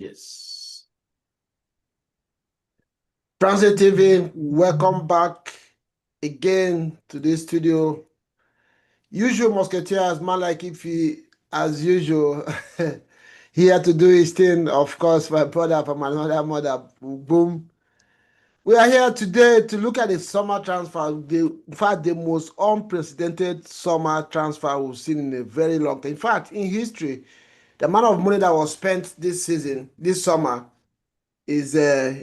Yes. Transit TV, welcome back again to this studio. Usual Musketeers, man like if he, as usual, he had to do his thing, of course, my brother from another mother. Boom. We are here today to look at the summer transfer. In fact, the most unprecedented summer transfer we've seen in a very long time. In fact, in history, the amount of money that was spent this season, this summer, is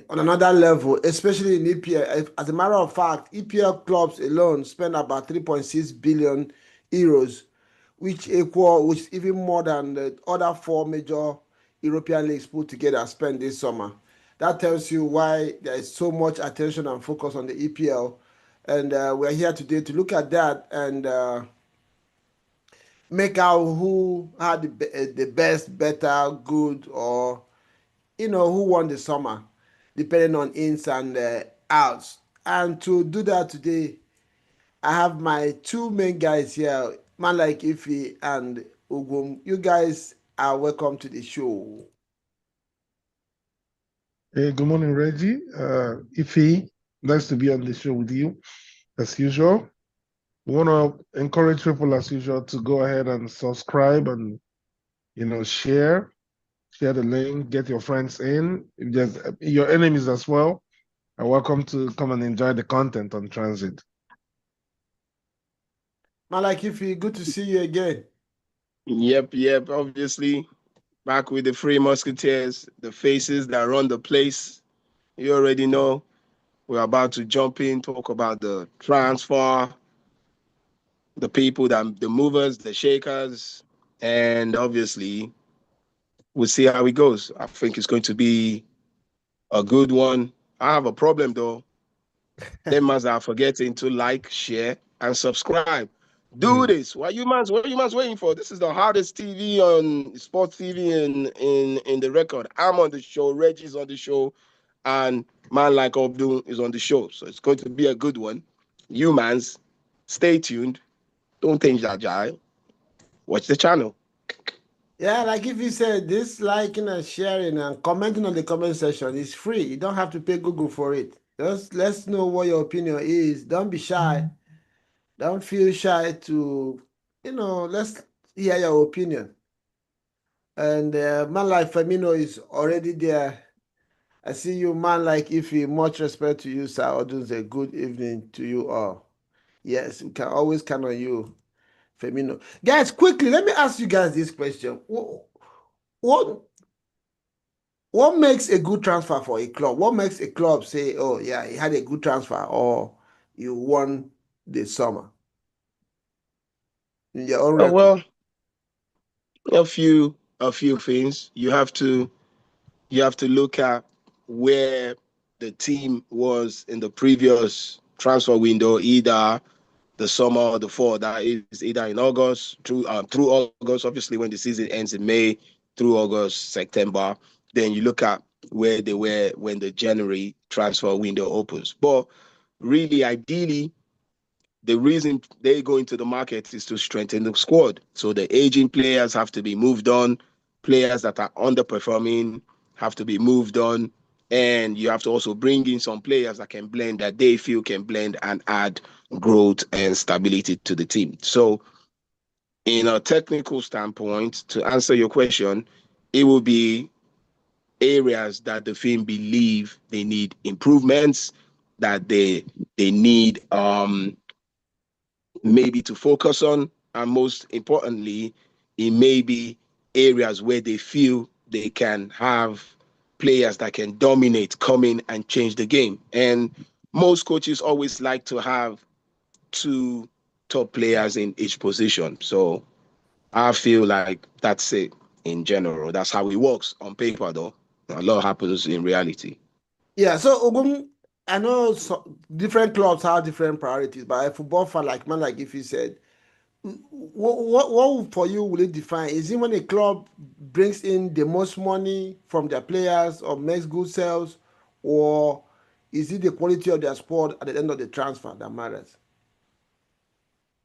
on another level, especially in EPL. As a matter of fact, EPL clubs alone spend about 3.6 billion euros, which is even more than the other four major European leagues put together spent this summer. That tells you why there is so much attention and focus on the EPL. And we're here today to look at that and make out who had the best, better, good, or who won the summer, depending on ins and outs. And to do that today, I have my two main guys here, man like Ife and Ugum. You guys are welcome to the show. Hey, good morning, Reggie. Ife, nice to be on the show with you, as usual. We want to encourage people, as usual, to go ahead and subscribe and, share the link, get your friends in. If there's your enemies as well, are welcome to come and enjoy the content on Transit. Man like Ife, good to see you again. Yep. Obviously, back with the Three Musketeers, the faces that run the place. You already know. We're about to jump in, talk about the transfer, the people that the movers, the shakers, and obviously we'll see how it goes. I think it's going to be a good one. I have a problem though. Them mans are forgetting to like, share, and subscribe. Do this. What you mans waiting for? This is the hardest TV on sports TV in the record. I'm on the show, Reggie's on the show, and man like Abdul is on the show. So it's going to be a good one. You mans, stay tuned. Don't change that jive. Watch the channel. Yeah, like if you said, this liking and sharing and commenting on the comment section is free. You don't have to pay Google for it. Just let's know what your opinion is. Don't be shy. Don't feel shy to, let's hear your opinion. And man like Firmino is already there. I see you, man like Ife. Much respect to you, sir. Odunze. A good evening to you all. Yes, we can always count on you, Firmino. Guys, quickly, let me ask you guys this question. What what makes a good transfer for a club? What makes a club say, oh, yeah, he had a good transfer or you won the summer in your own Oh, record? well, a few things. You have to look at where the team was in the previous transfer window, either the summer or the fall. That is either in August through August, obviously when the season ends in May, through August, September. Then you look at where they were when the January transfer window opens. But really, ideally, the reason they go into the market is to strengthen the squad. So the aging players have to be moved on. Players that are underperforming have to be moved on. And you have to also bring in some players that can blend, that they feel can blend and add growth and stability to the team. So, in a technical standpoint, to answer your question, it will be areas that the team believe they need improvements, that they need maybe to focus on, and most importantly, it may be areas where they feel they can have players that can dominate, come in and change the game. And most coaches always like to have two top players in each position. So I feel like that's it in general. That's how it works on paper, though. A lot happens in reality. Yeah, so Ogum, I know different clubs have different priorities, but a football fan like man like if you said, what for you will it define? Is it when a club brings in the most money from their players or makes good sales, or is it the quality of their squad at the end of the transfer that matters?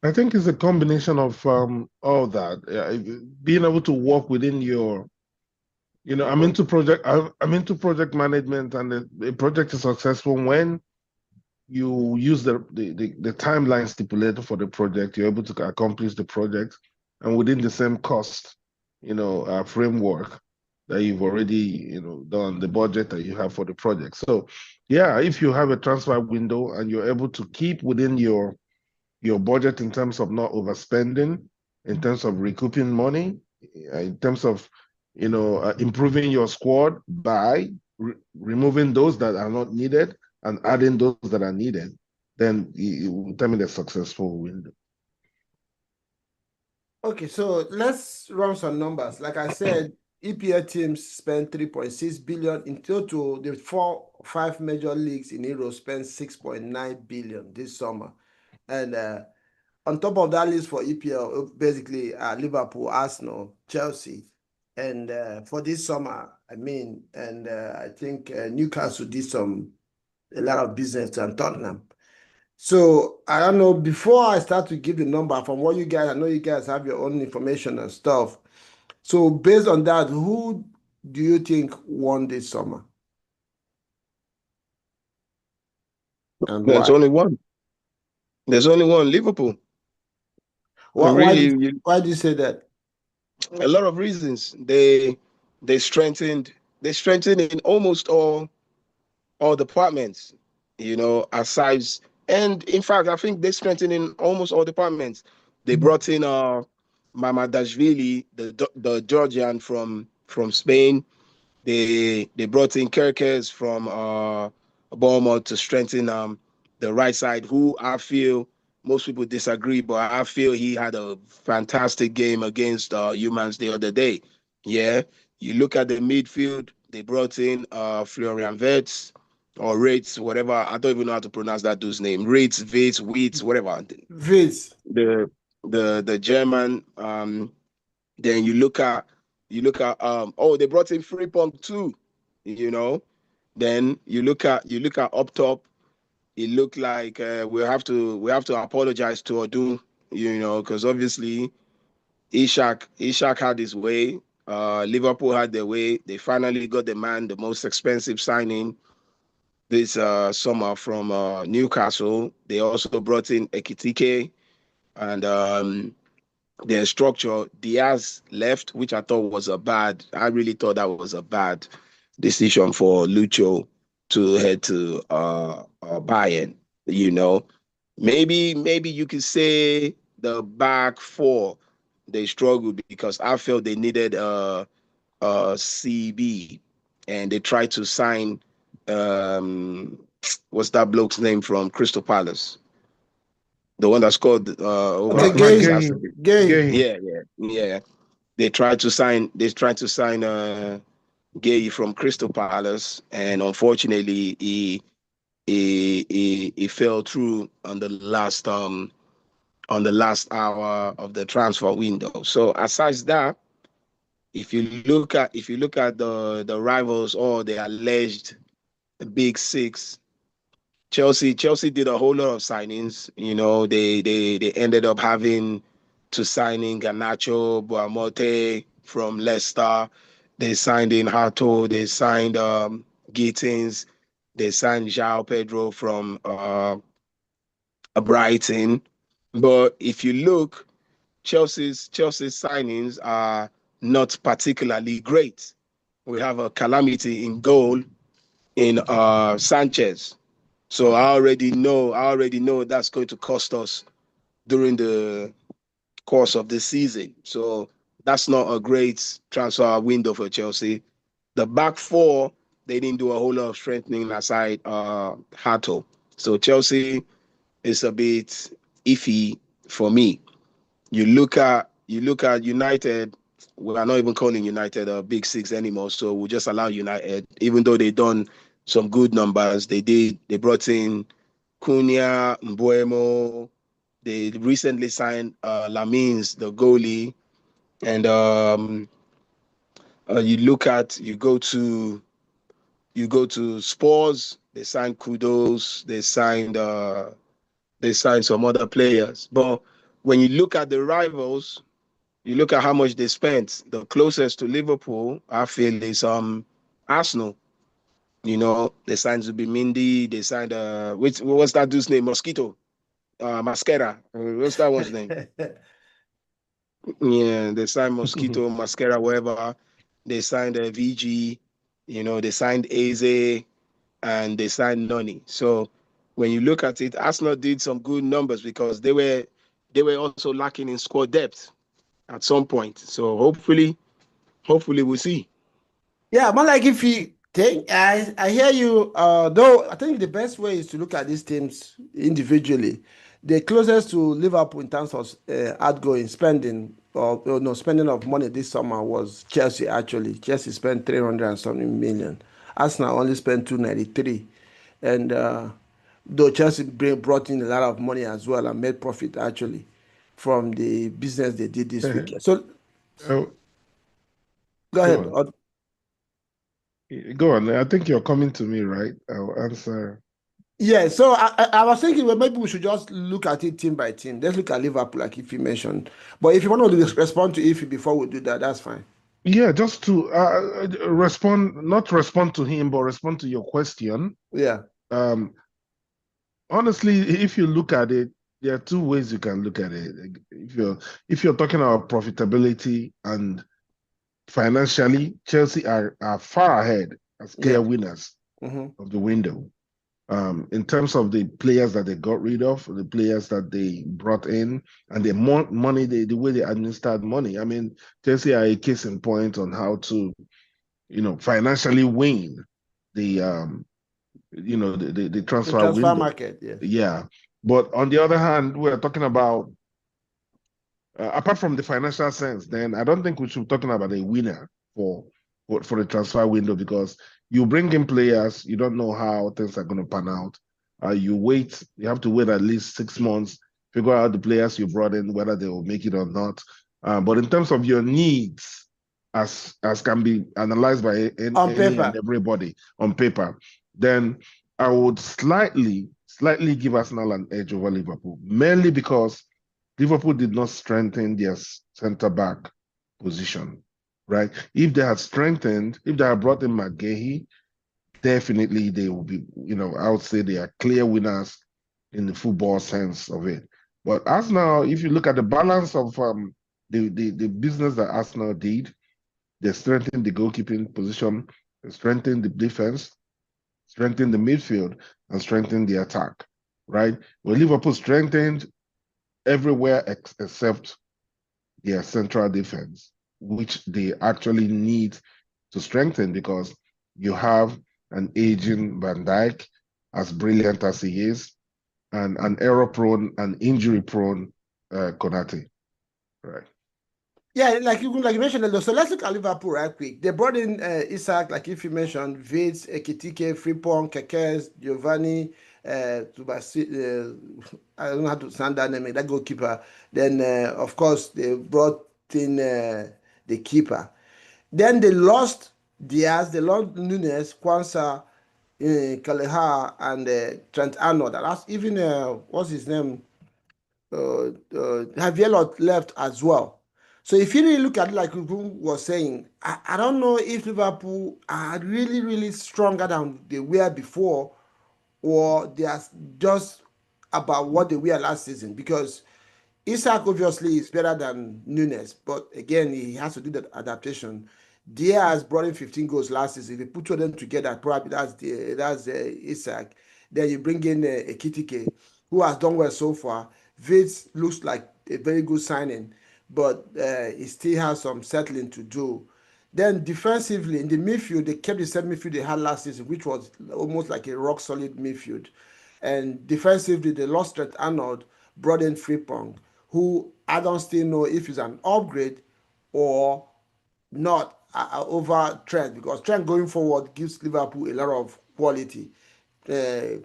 I think it's a combination of all that. Being able to work within I'm into project. I'm into project management, and the project is successful when you use the timeline stipulated for the project. You're able to accomplish the project, and within the same cost, framework that you've already done, the budget that you have for the project. So, yeah, if you have a transfer window and you're able to keep within your budget in terms of not overspending, in terms of recouping money, in terms of improving your squad by removing those that are not needed and adding those that are needed, then you will determine a successful window. Okay, so let's run some numbers. Like I said, EPL teams spent 3.6 billion in total. The 5 major leagues in Europe spent 6.9 billion this summer, and on top of that list for EPL, basically Liverpool, Arsenal, Chelsea, and for this summer, I think Newcastle did a lot of business and Tottenham. So I don't know, before I start to give the number from what you guys, I know you guys have your own information and stuff. So based on that, who do you think won this summer? And There's why? only one. There's only one, Liverpool. Why, why, Really, did, why do you say that? a lot of reasons. They strengthened. They strengthened in almost all departments. Aside, and in fact, I think they strengthened in almost all departments. They brought in Mamadashvili, the Georgian from Spain. They brought in Kerkez from Bournemouth to strengthen the right side, who I feel most people disagree, but I feel he had a fantastic game against Humans the other day. Yeah, you look at the midfield, they brought in Florian Wirtz or Rates, whatever. I don't even know how to pronounce that dude's name. Rates, Vates, Wheats, whatever. Vince. The German. Then you look at they brought in Freepunk too, you know. Then you look at up top, it looked like we have to apologize to Odun, because obviously Ishak had his way. Liverpool had their way. They finally got the most expensive signing this summer from Newcastle. They also brought in Ekitike and their structure. Diaz left, which I really thought that was a bad decision for Lucho to head to Bayern. You know, maybe you could say the back four they struggled because I felt they needed CB, and they tried to sign what's that bloke's name from Crystal Palace, the one that scored over Okay, against Gay. Arsenal. Gay. Yeah. They tried to sign Gay from Crystal Palace, and unfortunately, he fell through on the last hour of the transfer window. So aside that, if you look at the rivals or the alleged big six, Chelsea did a whole lot of signings. They ended up having to sign in Garnacho, Boamote from Leicester. They signed in Hato. They signed Gittins. They signed João Pedro from Brighton. But if you look, Chelsea's signings are not particularly great. We have a calamity in goal in Sanchez. So I already know that's going to cost us during the course of the season. So that's not a great transfer window for Chelsea. The back four, they didn't do a whole lot of strengthening aside Hato. So Chelsea is a bit iffy for me. You look at United. We are not even calling United a big six anymore, so we'll just allow United, even though they done some good numbers. They brought in Cunha, Mbuemo. They recently signed Lamines, the goalie, and you go to Spurs. They signed Kudos. They signed some other players. But when you look at the rivals, You look at how much they spent. The closest to Liverpool, I feel, is Arsenal. You know, they signed Zubimendi. They signed what's that dude's name? Mosquito, Mascara. What's that one's name? Yeah, they signed Mosquito, Mascara, whatever. They signed VG. You know, they signed Eze and they signed Noni. So when you look at it, Arsenal did some good numbers because they were also lacking in squad depth at some point. So hopefully we'll see. Yeah, more like if you think I hear you. Though I think the best way is to look at these teams individually. The closest to Liverpool in terms of outgoing spending or no spending of money this summer was Chelsea. Actually, Chelsea spent 300 and something million. Arsenal only spent 293, and though Chelsea brought in a lot of money as well and made profit actually from the business they did this weekend. So Oh, go go ahead. on. Go on. I think you're coming to me, right? I'll answer. Yeah, so I was thinking, well, maybe we should just look at it team by team. Let's look at Liverpool, like if you mentioned. But if you want to respond to Ify before we do that, that's fine. Yeah, just to respond, not respond to him, but respond to your question. Yeah, Um, Honestly, if you look at it, there are two ways you can look at it. If you're talking about profitability and financially, Chelsea are far ahead as clear yeah. winners Hmm. of the window. In terms of the players that they got rid of, the players that they brought in, and the money, the way they administered money. I mean, Chelsea are a case in point on how to, financially win the, the The transfer transfer window. market, yes. Yeah, but on the other hand, we're talking about apart from the financial sense, then I don't think we should be talking about a winner for for the transfer window because you bring in players, you don't know how things are going to pan out. You have to wait at least 6 months, figure out the players you brought in, whether they will make it or not. But in terms of your needs, as can be analyzed by On any and paper. everybody on paper, then I would slightly give Arsenal an edge over Liverpool, mainly because Liverpool did not strengthen their centre back position, right? If they had brought in McGahey, definitely they will be, I would say they are clear winners in the football sense of it. But Arsenal, if you look at the balance of the business that Arsenal did, they strengthened the goalkeeping position, they strengthened the defense, strengthened the midfield, and strengthened the attack, right? Well, Liverpool strengthened everywhere except their central defense, which they actually need to strengthen because you have an aging Van Dijk, as brilliant as he is, and an error-prone and injury-prone Konate. Right. Yeah, like you mentioned, so let's look at Liverpool right quick. They brought in Isak, like if you mentioned, Vitz, Ekitike, Frimpong, Kekes, Giovanni, Tubasi, I don't know how to sound that name, that goalkeeper. Then, of course, they brought in the keeper. Then they lost Diaz, they lost Nunes, Kwanzaa, Kaleha, and Trent Arnold. That's even, what's his name? Javier left as well. So if you really look at it, like Ruben was saying, I don't know if Liverpool are really, really stronger than they were before, or they are just about what they were last season. Because Isak obviously is better than Nunes, but again, he has to do that adaptation. Diaz brought in 15 goals last season. If you put two of them together, probably that's Isak. Then you bring in Ekitike, who has done well so far. Vitz looks like a very good signing, but he still has some settling to do. Then defensively, in the midfield, they kept the same midfield they had last season, which was almost like a rock solid midfield. And defensively, they lost Trent Arnold, brought in Frimpong, who I don't still know if he's an upgrade or not over Trent, because Trent going forward gives Liverpool a lot of quality. Uh,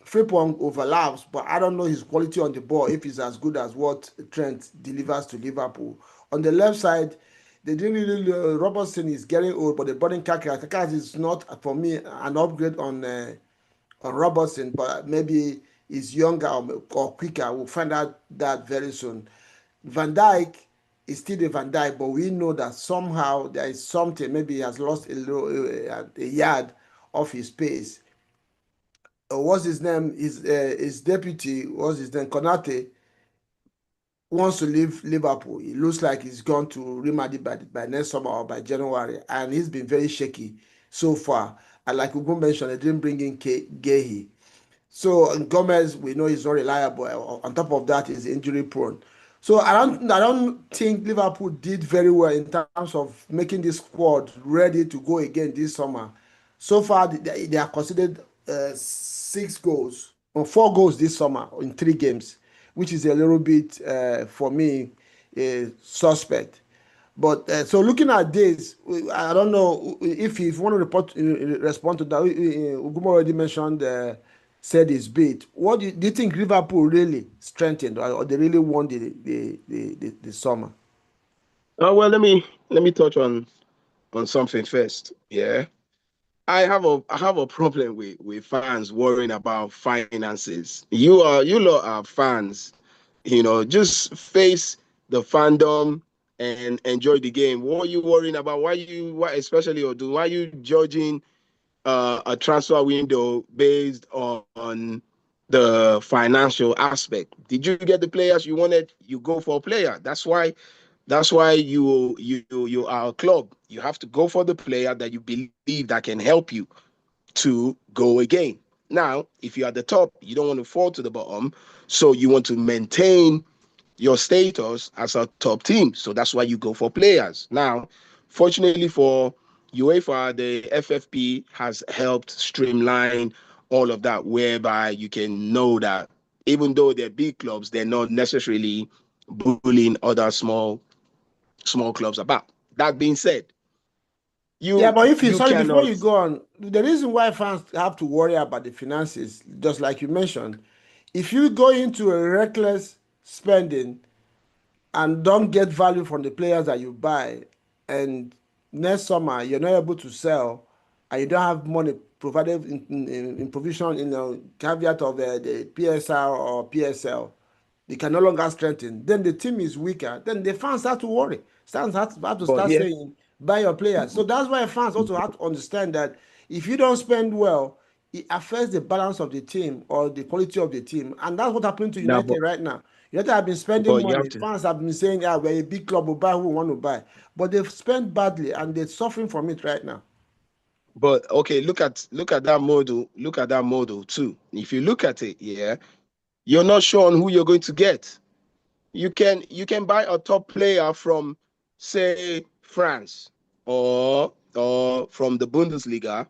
Frimpong overlaps, but I don't know his quality on the ball if he's as good as what Trent delivers to Liverpool. On the left side, they didn't really. Robertson is getting old, but they brought in Kaka. Kaka is not for me an upgrade on Robertson, but maybe he's younger or quicker. We'll find out that very soon. Van Dijk It's still the Van Dijk, but we know that somehow there is something. Maybe he has lost a yard of his pace. What's his name? His deputy, what's his name? Konate wants to leave Liverpool. It looks like he's gone to Real Madrid by next summer or by January, and he's been very shaky so far. And like Ugo mentioned, they didn't bring in Gehi. So Gomez, we know he's not reliable. On top of that, he's injury prone. So I don't think Liverpool did very well in terms of making this squad ready to go again this summer. So far, they are considered 6 goals or 4 goals this summer in 3 games, which is a little bit for me suspect. But so looking at this, I don't know if you want to respond to that. Ugumo already mentioned, said his bit. What do you think Liverpool really strengthened, or they really won the summer? Well, let me touch on something first. Yeah, I have a problem with fans worrying about finances. You lot are fans, just face the fandom and enjoy the game. What are you worrying about? Why especially or do why are you judging a transfer window based on the financial aspect? Did you get the players you wanted? You go for a player. That's why you are a club. You have to go for the player that you believe that can help you to go again. Now, if you're at the top, you don't want to fall to the bottom, so you want to maintain your status as a top team. So that's why you go for players. Now, fortunately for UEFA, the FFP has helped streamline all of that, whereby you can know that even though they're big clubs, they're not necessarily bullying other small clubs about. That being said, Yeah, you but if you you sorry before cannot. you go on, the reason why fans have to worry about the finances, just like you mentioned, if you go into a reckless spending and don't get value from the players that you buy, and next summer you're not able to sell, and you don't have money provided in provision, caveat of the PSR or PSL, they can no longer strengthen, then the team is weaker, then the fans have to worry. Fans have to But start here, saying, buy your players. So that's why fans also have to understand that if you don't spend well, it affects the balance of the team or the quality of the team. And that's what happening to now, United right now. United have been spending but you money. have to. Fans have been saying, yeah, we're a big club, we'll buy who we want to buy. But they've spent badly and they're suffering from it right now. But okay, look at that model. Look at that model too. If you look at it, yeah, you're not sure on who you're going to get. You can buy a top player from, say, France or from the Bundesliga,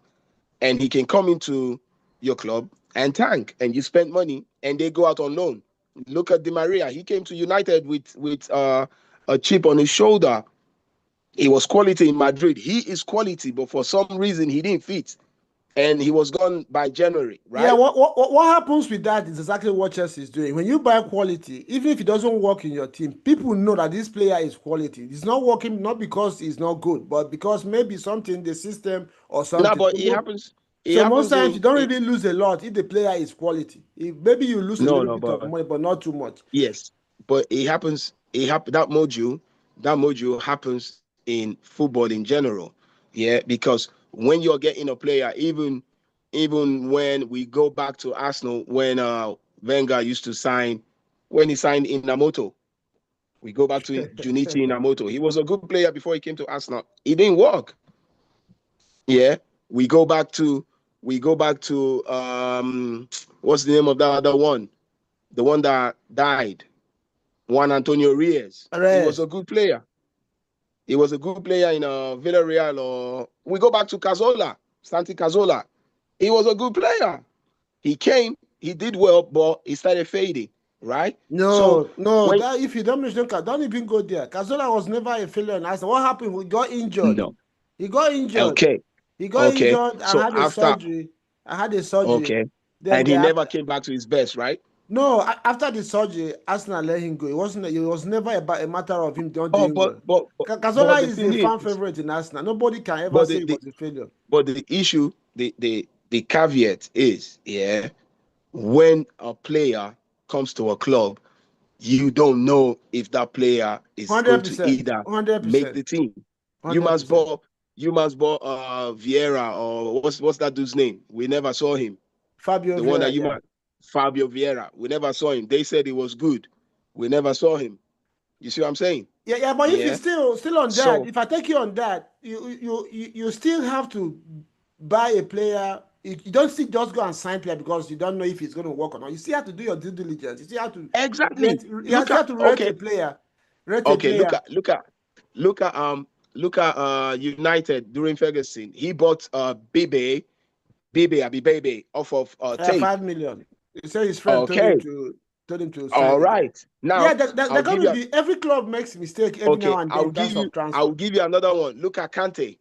and he can come into your club and tank, and you spend money, and they go out on loan. Look at Di Maria. He came to United with a chip on his shoulder. He was quality in Madrid. He is quality, but for some reason he didn't fit, and he was gone by January, Yeah, right? what happens with that is exactly what Chelsea is doing. When you buy quality, even if it doesn't work in your team, people know that this player is quality. It's not working not because he's not good, but because maybe something the system or No, something. but it happens. It So most happens times you in don't it, really lose a lot if the player is quality. Maybe you lose a no, little no, bit of but money, but not too much. yes, but it happens. That module happens in football in general. Yeah, because when you're getting a player, even when we go back to Arsenal, when Wenger used to sign, when he signed Inamoto, we go back to Junichi Inamoto. He was a good player before he came to Arsenal. It didn't work. Yeah, we go back to what's the name of that other one? The one that died, Juan Antonio Reyes. He was a Rest. good player. He was a good player in Villarreal. Or we go back to Cazola, Santi Cazola. He was a good player. He came, he did well, but he started fading, right? So No, no, when that if you don't mention, don't even go there. Cazola was never a failure in Arsenal. What happened? He got injured. no, He got injured. okay, He got okay. injured and So had a after surgery. I had a surgery. okay, Then and they he after never came back to his best, right? no, after the surgery, Arsenal let him go. It wasn't. It was never about a matter of him not Oh, doing but well. but but, but Cazola the is a thing fan is, favorite in Arsenal. Nobody can ever but say the, he the was a failure. but the issue, the caveat is, yeah, when a player comes to a club, you don't know if that player is going to 100%, either make 100%, the team. You must 100%. bought Vieira, or what's that dude's name? We never saw him. Fabio The one Vieira, that you yeah. might Fabio Vieira. We never saw him. They said he was good. We never saw him. You see what I'm saying? Yeah, yeah, but if Yeah. it's still on that, So if I take you on that, you still have to buy a player. You don't still just go and sign player because you don't know if it's going to work or not. You still have to do your due diligence. You still have to exactly. rate. You Look still at have to rate okay, a player. Rate a okay. player. Look at United during Ferguson. He bought Bebe off of Tate. 5 million. He said his friend Okay. told him to sign All the guy. right. Yeah, Now they're I'll going give to you. be. Every club makes mistake every Okay. now and then in terms of I'll transfer. give you another one. Look at Kante.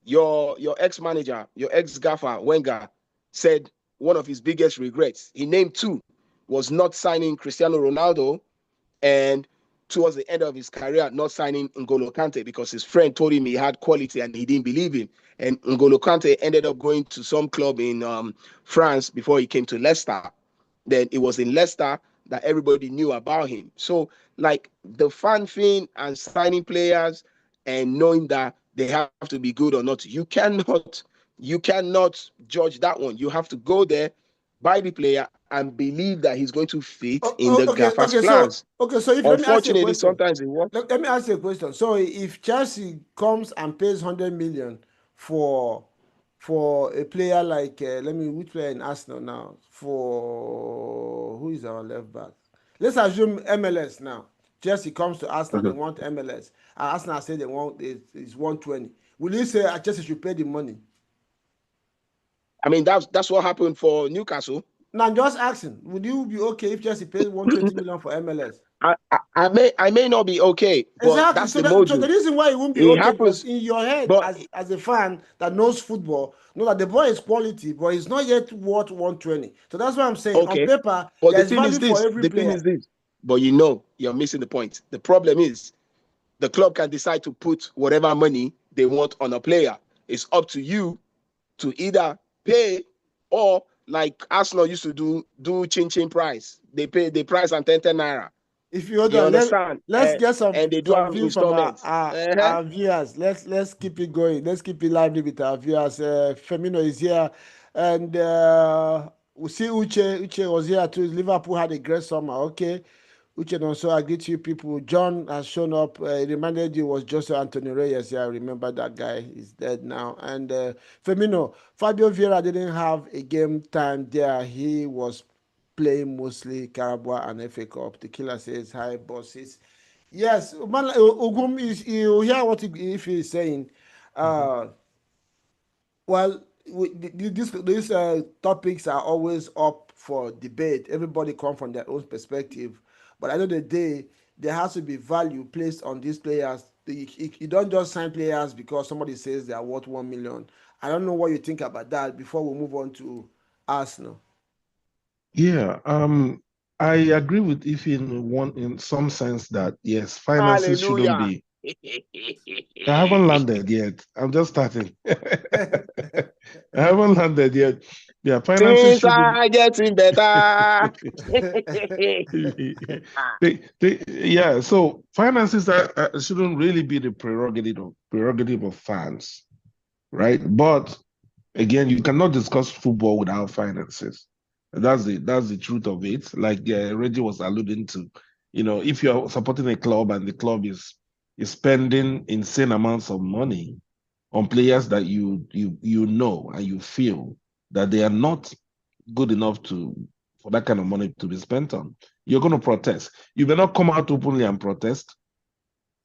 Your ex manager, your ex gaffer Wenger said one of his biggest regrets. He named two was not signing Cristiano Ronaldo, and towards the end of his career, not signing N'Golo Kante because his friend told him he had quality and he didn't believe him. And N'Golo Kante ended up going to some club in France before he came to Leicester. Then it was in Leicester that everybody knew about him. So, like the fan thing and signing players and knowing that they have to be good or not, you cannot judge that one. You have to go there, buy the player, and believe that he's going to fit in the Okay, gaffer's okay. So plans. okay, so if let me ask you a Unfortunately, question. sometimes it works. Let me ask you a question. So if Chelsea comes and pays 100 million for a player like let me which player in Arsenal now for who is our left back? Let's assume MLS now. Chelsea comes to Arsenal, they Mhm. want MLS, and Arsenal say they want is 120. Will you say Chelsea should pay the money? I mean, that's what happened for Newcastle. Now I'm just asking, would you be okay if Chelsea pays 120 million for MLS? I may not be okay, but Exactly. that's So the so the module. reason why it won't be It okay because happens, in your head but as a fan that knows football, know that the boy is quality, but he's not yet worth 120. So that's what I'm saying. On okay. paper, But the there's thing is value for this. every The thing player. is this. But you're missing the point. The problem is the club can decide to put whatever money they want on a player. It's up to you to either pay or like Arsenal used to do chin price. They pay the price and 10 naira. If you hold You on, understand? let's get And they do some have view from installments. Uh-huh. our viewers. Let's keep it going. Let's keep it lively with our viewers. Femino is here, and we see Uche. Uche was here too. Liverpool had a great summer. Okay, Uche also I greet you people. John has shown up. He reminded you was Jose Antonio Reyes. Yeah, I remember that guy. He's dead now. And Femino, Fabio Vieira didn't have a game time there. He was playing mostly Carabao and FA Cup. The killer says, "Hi, bosses." Yes, man, Ogum is you hear what if he's saying. Mhm. Uh, well, these topics are always up for debate. Everybody come from their own perspective, but at the end of the day, there has to be value placed on these players. You don't just sign players because somebody says they are worth 1 million. I don't know what you think about that. Before we move on to Arsenal. Yeah, I agree with if in some sense that yes, finances shouldn't Hallelujah. be. I haven't landed yet. I'm just starting. I haven't landed yet. Yeah, finances Things shouldn't. are getting better. Yeah. So finances shouldn't really be the prerogative of fans, right? But again, you cannot discuss football without finances. That's the truth of it. Like Reggie was alluding to, if you're supporting a club and the club is spending insane amounts of money on players that you know and you feel that they are not good enough to for that kind of money to be spent on, you're going to protest. You may not come out openly and protest,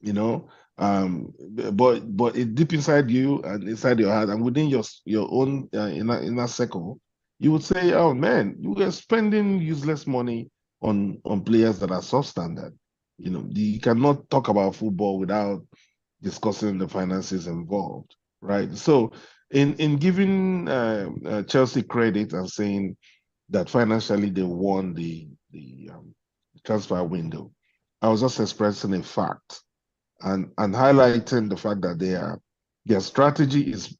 you know but it deep inside you and inside your heart and within your own inner circle, you would say, oh man, you are spending useless money on players that are substandard. You cannot talk about football without discussing the finances involved, right? So in giving Chelsea credit and saying that financially they won the transfer window, I was just expressing a fact and highlighting the fact that their strategy is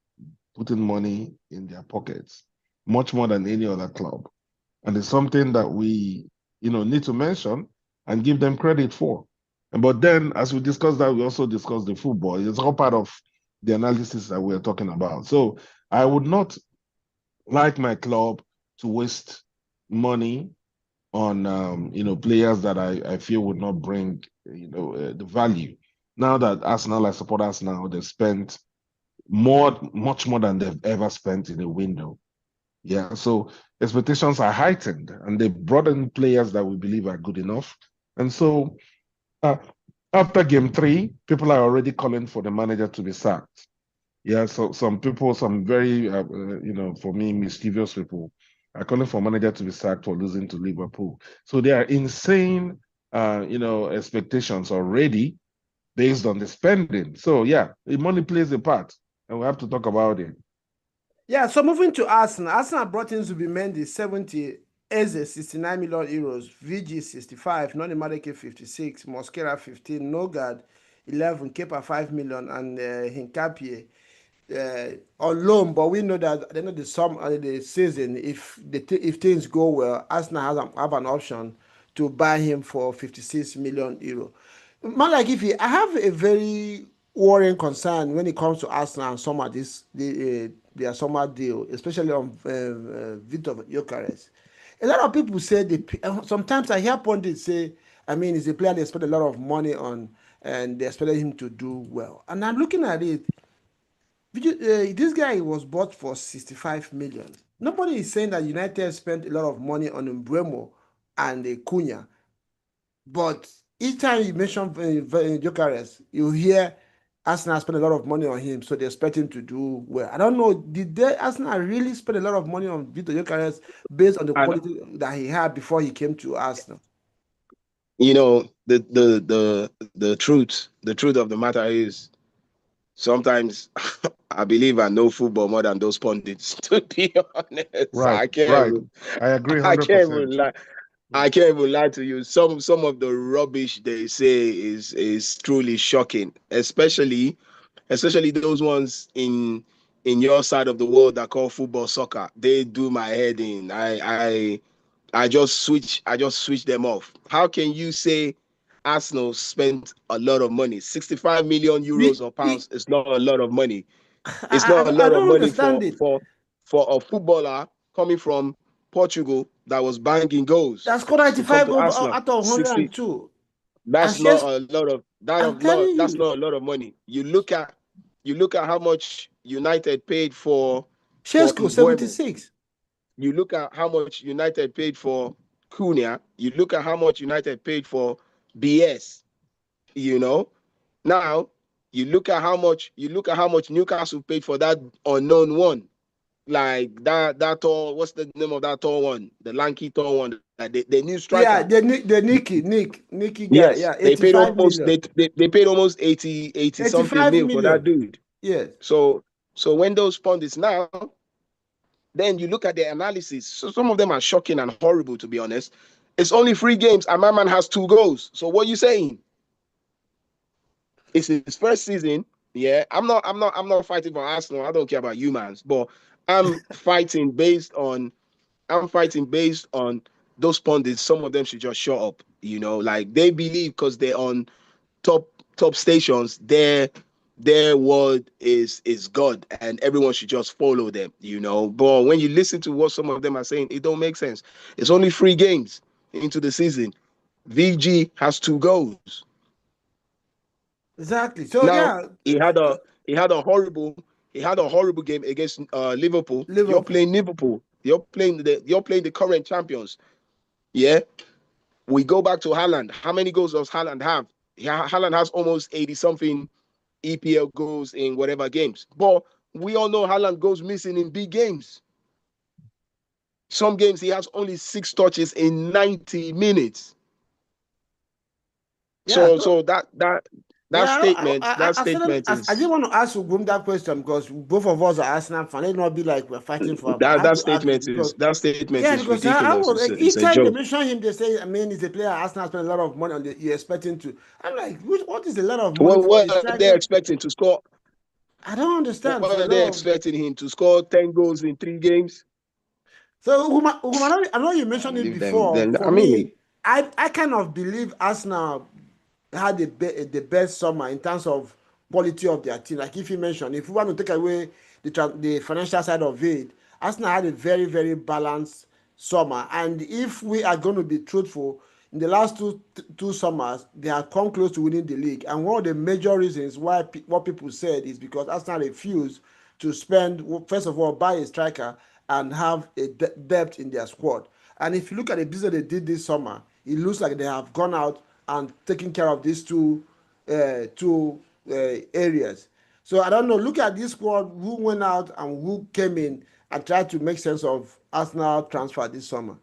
putting money in their pockets much more than any other club, and it's something that we need to mention and give them credit for. But then, as we discussed that, we also discussed the football. It's all part of the analysis that we're talking about. So I would not like my club to waste money on players that I feel would not bring the value. Now that Arsenal, I support Arsenal, they've spent much more than they've ever spent in a window. Yeah, so expectations are heightened, and they brought in players that we believe are good enough. And so uh, after game three, people are already calling for the manager to be sacked. Yeah, so some people, some very, for me, mischievous people are calling for manager to be sacked for losing to Liverpool. So there are insane, expectations already based on the spending. So yeah, the money plays a part, and we have to talk about it. Yeah, so moving to Arsenal. Arsenal brought in Zubimendi 70, Eze 69 million euros, VG 65, Noni Madueke 56, Mosquera 15, Nogard 11, Kepa 5 million, and Hinkapie on loan. But we know that at the end of the season, if if things go well, Arsenal have an option to buy him for 56 million euro. Man, like if I have a very worrying concern when it comes to Arsenal and some of their summer deal, especially on Victor Gyökeres. A lot of people say sometimes I hear pundits say, I mean, he's a player they spend a lot of money on and they expected him to do well. And I'm looking at it, this guy was bought for 65 million. Nobody is saying that United spent a lot of money on Mbeumo and Cunha, but each time you mention Gyökeres, you hear Arsenal spend a lot of money on him, so they expect him to do well. I don't know, did Arsenal really spend a lot of money on Victor Gyökeres based on the And quality that he had before he came to Arsenal? The truth of the matter is sometimes I believe I know football more than those pundits. To be honest, Right, right. I agree I can't 100%. even lie. I can't even lie to you. Some of the rubbish they say is truly shocking, especially those ones in your side of the world that call football soccer. They do my head in. I just switch them off. How can you say Arsenal spent a lot of money? 65 million euros We, or pounds is not a lot of money. It's I, not a I lot of don't money understand for it. a footballer coming from Portugal that was banging goals That scored to come 95 to goals Arsenal. out of 60. 102. And That's not Shears, a lot of I'm telling that's you, not a lot of money. You look at how much United paid for Shesko Mbuemo. 76. You look at how much United paid for Cunha. You look at how much United paid for BS. You know. Now you look at how much Newcastle paid for that unknown one. Like that tall. What's the name of that tall one? The lanky tall one. Like the new striker. Yeah, the Nicky guy. Yes, Yeah, they paid 85 almost million. they paid almost 80 something 85 mil for that million. dude. Yes. So when those pundits now, then you look at the analysis. So some of them are shocking and horrible, to be honest. It's only 3 games and my man has 2 goals. So what are you saying? It's his first season. Yeah, I'm not fighting for Arsenal. I don't care about humans, but I'm fighting based on I'm fighting based on those pundits. Some of them should just shut up. Like they believe because they're on top top stations, their word is God, and everyone should just follow them. But when you listen to what some of them are saying, it don't make sense. It's only 3 games into the season. VG has 2 goals. Exactly. So Now yeah, he had a he had a horrible game against Liverpool. You're Liverpool. playing Liverpool. You're playing the current champions. Yeah. We go back to Haaland. How many goals does Haaland have? Yeah, Haaland has almost 80 something EPL goals in whatever games. But we all know Haaland goes missing in big games. Some games he has only 6 touches in 90 minutes. Yeah. So that Yeah, statement that I said statement I didn't is want to ask Ugum that question because both of us are Arsenal fans. Let not be like we're fighting for him. But I that have that to ask statement because is that statement yeah, is because I ridiculous. was It's like a, it's each a time they joke. mention him, they say, I mean, he's a player Arsenal spent a lot of money on. You're expecting to. I'm like, what is a lot of money Well, for a what are they striker? expecting to score? I don't What understand for a are they lot of. expecting him to score 10 goals in 3 games? So Ugum, I know you I mentioned it leave them. before. Then For I mean, me. I kind of believe Arsenal had the best summer in terms of quality of their team. Like if you mentioned, if we want to take away the financial side of it, Arsenal had a very, very balanced summer. And if we are going to be truthful, in the last two summers, they have come close to winning the league. And one of the major reasons why what people said is because Arsenal refused to spend, first of all, buy a striker and have a depth in their squad. And if you look at the business they did this summer, it looks like they have gone out and taken care of these two areas. So I don't know. Look at this squad who went out and who came in and tried to make sense of Arsenal transfer this summer.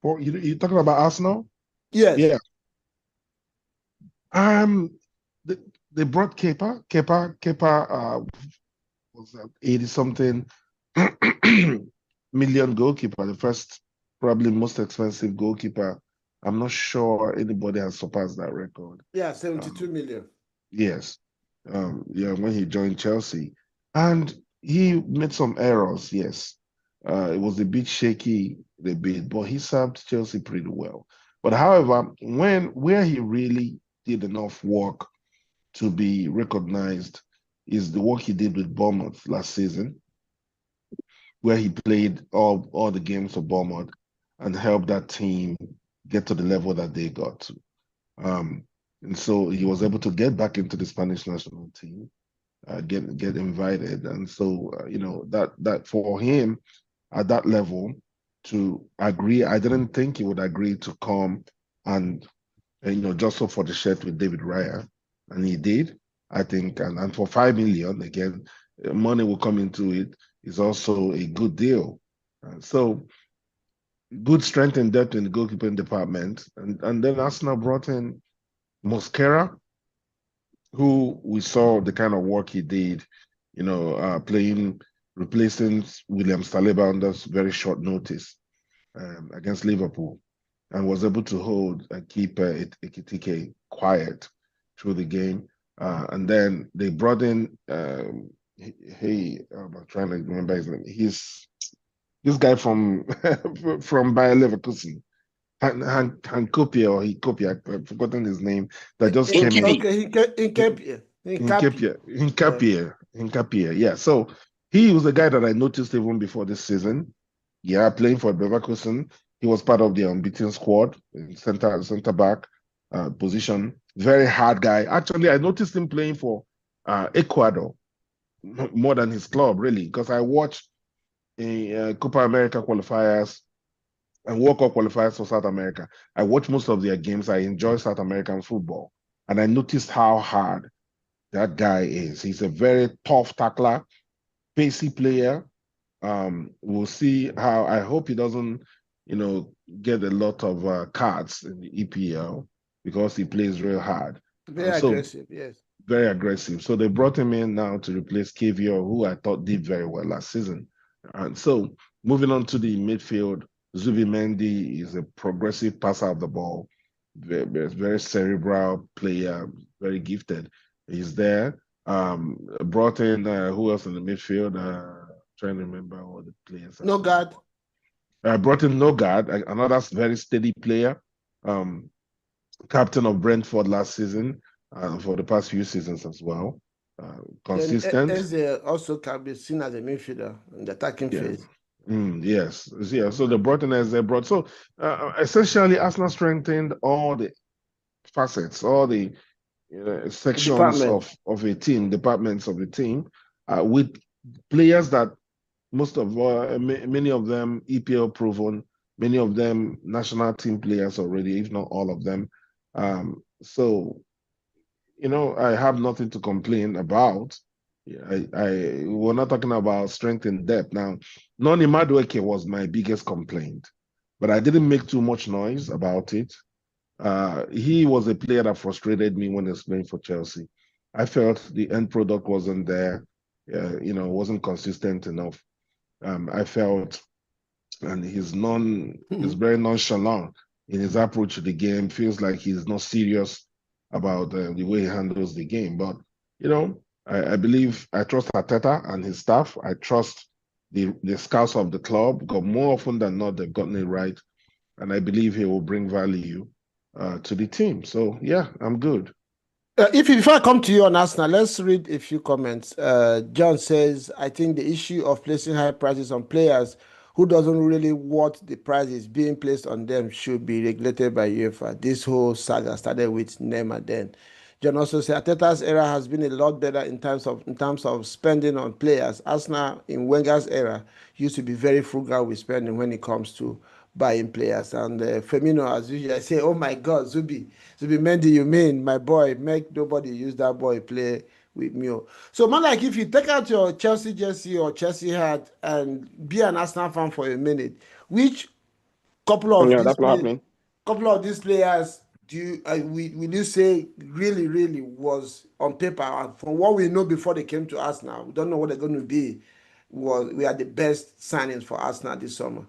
For you talking about Arsenal? Yes. Yeah. Um, they, they brought Kepa was 80 something million goalkeeper, the first, probably most expensive goalkeeper. I'm not sure anybody has surpassed that record. Yeah, 72 Um, million. yes. Yeah, when he joined Chelsea. And he made some errors, yes. It was a bit shaky, the bit, but he served Chelsea pretty well. But however, where he really did enough work to be recognized is the work he did with Bournemouth last season, where he played all the games for Bournemouth and helped that team get to the level that they got to. And so he was able to get back into the Spanish national team, get invited, and so that for him at that level to agree, I didn't think he would agree to come and just so for the shirt with David Raya, and he did, I think, and for 5 million again, money will come into it is also a good deal. So good strength and depth in the goalkeeping department, and then Arsenal brought in Mosquera, who we saw the kind of work he did, playing, replacing William Saliba under very short notice against Liverpool, and was able to hold and keep Ekitike quiet through the game. And then they brought in, I'm trying to remember his name. He's this guy from from Bayer Leverkusen, Hankopia or Hikopia, I've forgotten his name, that just came in. Inkipi. Okay, Hincapié. Yeah. Hincapie, yeah. So he was a guy that I noticed even before this season. Yeah, playing for Leverkusen. He was part of the unbeaten squad in center back position. Very hard guy. Actually, I noticed him playing for Ecuador more than his club, really, because I watched Copa America qualifiers and World Cup qualifiers for South America. I watch most of their games. I enjoy South American football, and I noticed how hard that guy is. He's a very tough tackler, pacey player. We'll see how. I hope he doesn't, get a lot of cards in the EPL because he plays real hard. Very So aggressive, yes. very aggressive. So they brought him in now to replace KVR, who I thought did very well last season. And so moving on to the midfield, Zubimendi is a progressive passer of the ball, very cerebral player, very gifted. He's there. Brought in who else in the midfield? Trying to remember all the players. No guard. Brought in Nogard, another very steady player. Captain of Brentford last season, for the past few seasons as well. Then Consistent. Eze also can be seen as a midfielder in the attacking Yeah. phase. Yes. Yeah. So they brought in as they brought. So essentially, Arsenal strengthened all the facets, all the sections Department. of a team, departments of a team, with players that many of them EPL proven, many of them national team players already, if not all of them. So I have nothing to complain about. We're not talking about strength and depth now. Noni Madueke was my biggest complaint, but I didn't make too much noise about it. He was a player that frustrated me when he was playing for Chelsea. I felt the end product wasn't there, wasn't consistent enough. I felt, and he's very nonchalant in his approach to the game. Feels like he's not serious about the way he handles the game. But I believe I trust Arteta and his staff. I trust the scouts of the club. Because more often than not, they've gotten it right. and I believe he will bring value to the team. So yeah, I'm good. Before I come to you on Arsenal, let's read a few comments. John says, I think the issue of placing high prices on players who doesn't really what the price is being placed on them should be regulated by UEFA. This whole saga started with Neymar then. John also said Arteta's era has been a lot better in terms of spending on players. Arsenal in Wenger's era used to be very frugal with spending when it comes to buying players. And Firmino, as usual, I say, oh my God, Zubi Mendy, you mean my boy? Make nobody use that boy play with me. So, man, like if you take out your Chelsea jersey or Chelsea hat and be an Arsenal fan for a minute, which couple of Yeah, these that's not players, happening. do you will you say really was on paper and from what we know before they came to Arsenal, we don't know what they're going to be. Was we are the best signings for Arsenal this summer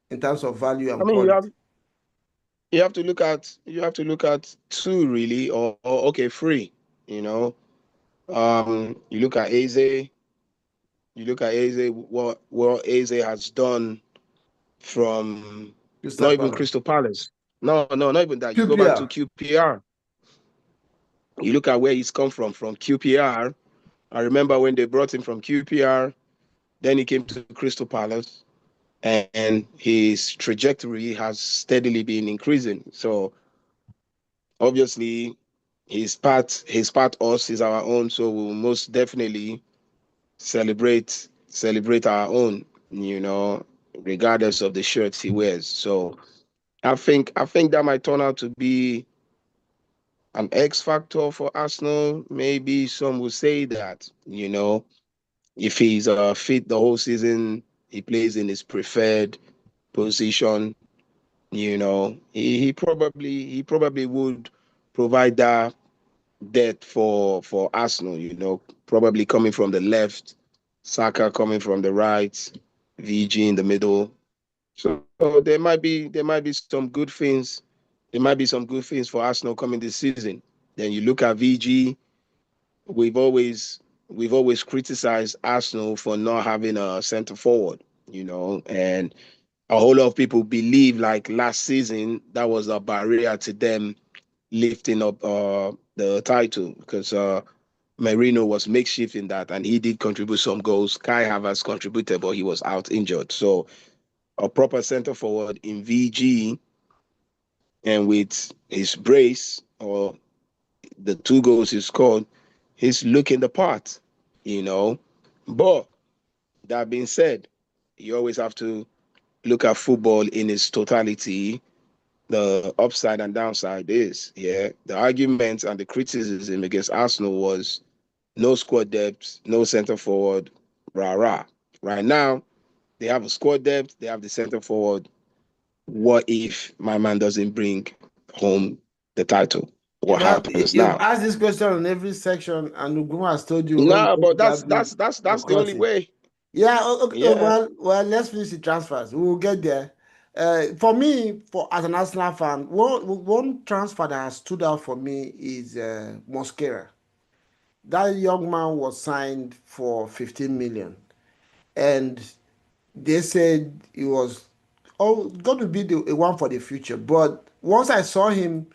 in terms of value I and mean, quality. you have to look at two really, or okay, three. You know, you look at Eze. You look at Eze. What Eze has done from Crystal not even Palace. Crystal Palace. No, no, not even that. You go back to QPR. QPR. You look at where he's come from QPR. I remember when they brought him from QPR. Then he came to Crystal Palace, and his trajectory has steadily been increasing. So obviously, his part us is our own. So we'll most definitely celebrate our own. Regardless of the shirts he wears. So I think that might turn out to be an X factor for Arsenal. Maybe some will say that. If he's fit the whole season, he plays in his preferred position. He probably would provide that depth for Arsenal. Probably coming from the left, Saka coming from the right, VG in the middle. So there might be some good things. There might be some good things for Arsenal coming this season. Then you look at VG. We've always we've always criticized Arsenal for not having a center forward. And a whole lot of people believe like last season that was a barrier to them lifting up the title because Merino was makeshift in that, and he did contribute some goals. Kai Havertz contributed, but he was out injured. So a proper center forward in VG and with his brace or the two goals he scored, he's looking the part, you know. But that being said, you always have to look at football in its totality. The upside and downside is, yeah, the argument and the criticism against Arsenal was no squad depth, no center forward, rah rah. Right now, they have a squad depth, they have the center forward. What if my man doesn't bring home the title? What happens You've now? asked this question on every section, and Uguma has told you when we Nah, go to but that's Derby, that's that's we'll that's the cut only it. way. Yeah, okay, Yeah. let's finish the transfers. We will get there. For me, for as an Arsenal fan, one transfer that has stood out for me is Mosquera. That young man was signed for 15 million, and they said he was going to be the one for the future. But once I saw him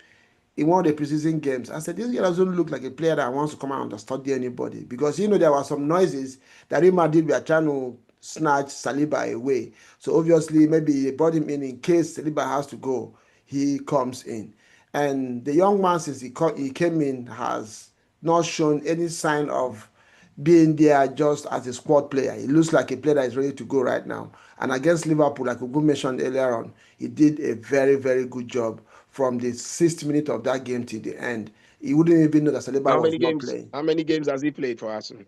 in one of the preseason games, I said, this guy doesn't look like a player that wants to come out and understudy anybody because there were some noises that Real Madrid were trying to snatch Saliba away. So obviously, maybe they brought him in case Saliba has to go, he comes in. And the young man, since he came in, has not shown any sign of being there just as a squad player. He looks like a player that is ready to go right now. And against Liverpool, like Ugu mentioned earlier on, he did a very good job from the 60th minute of that game to the end. He wouldn't even know that Saliba How was many not games? playing. How many games has he played for Arsenal?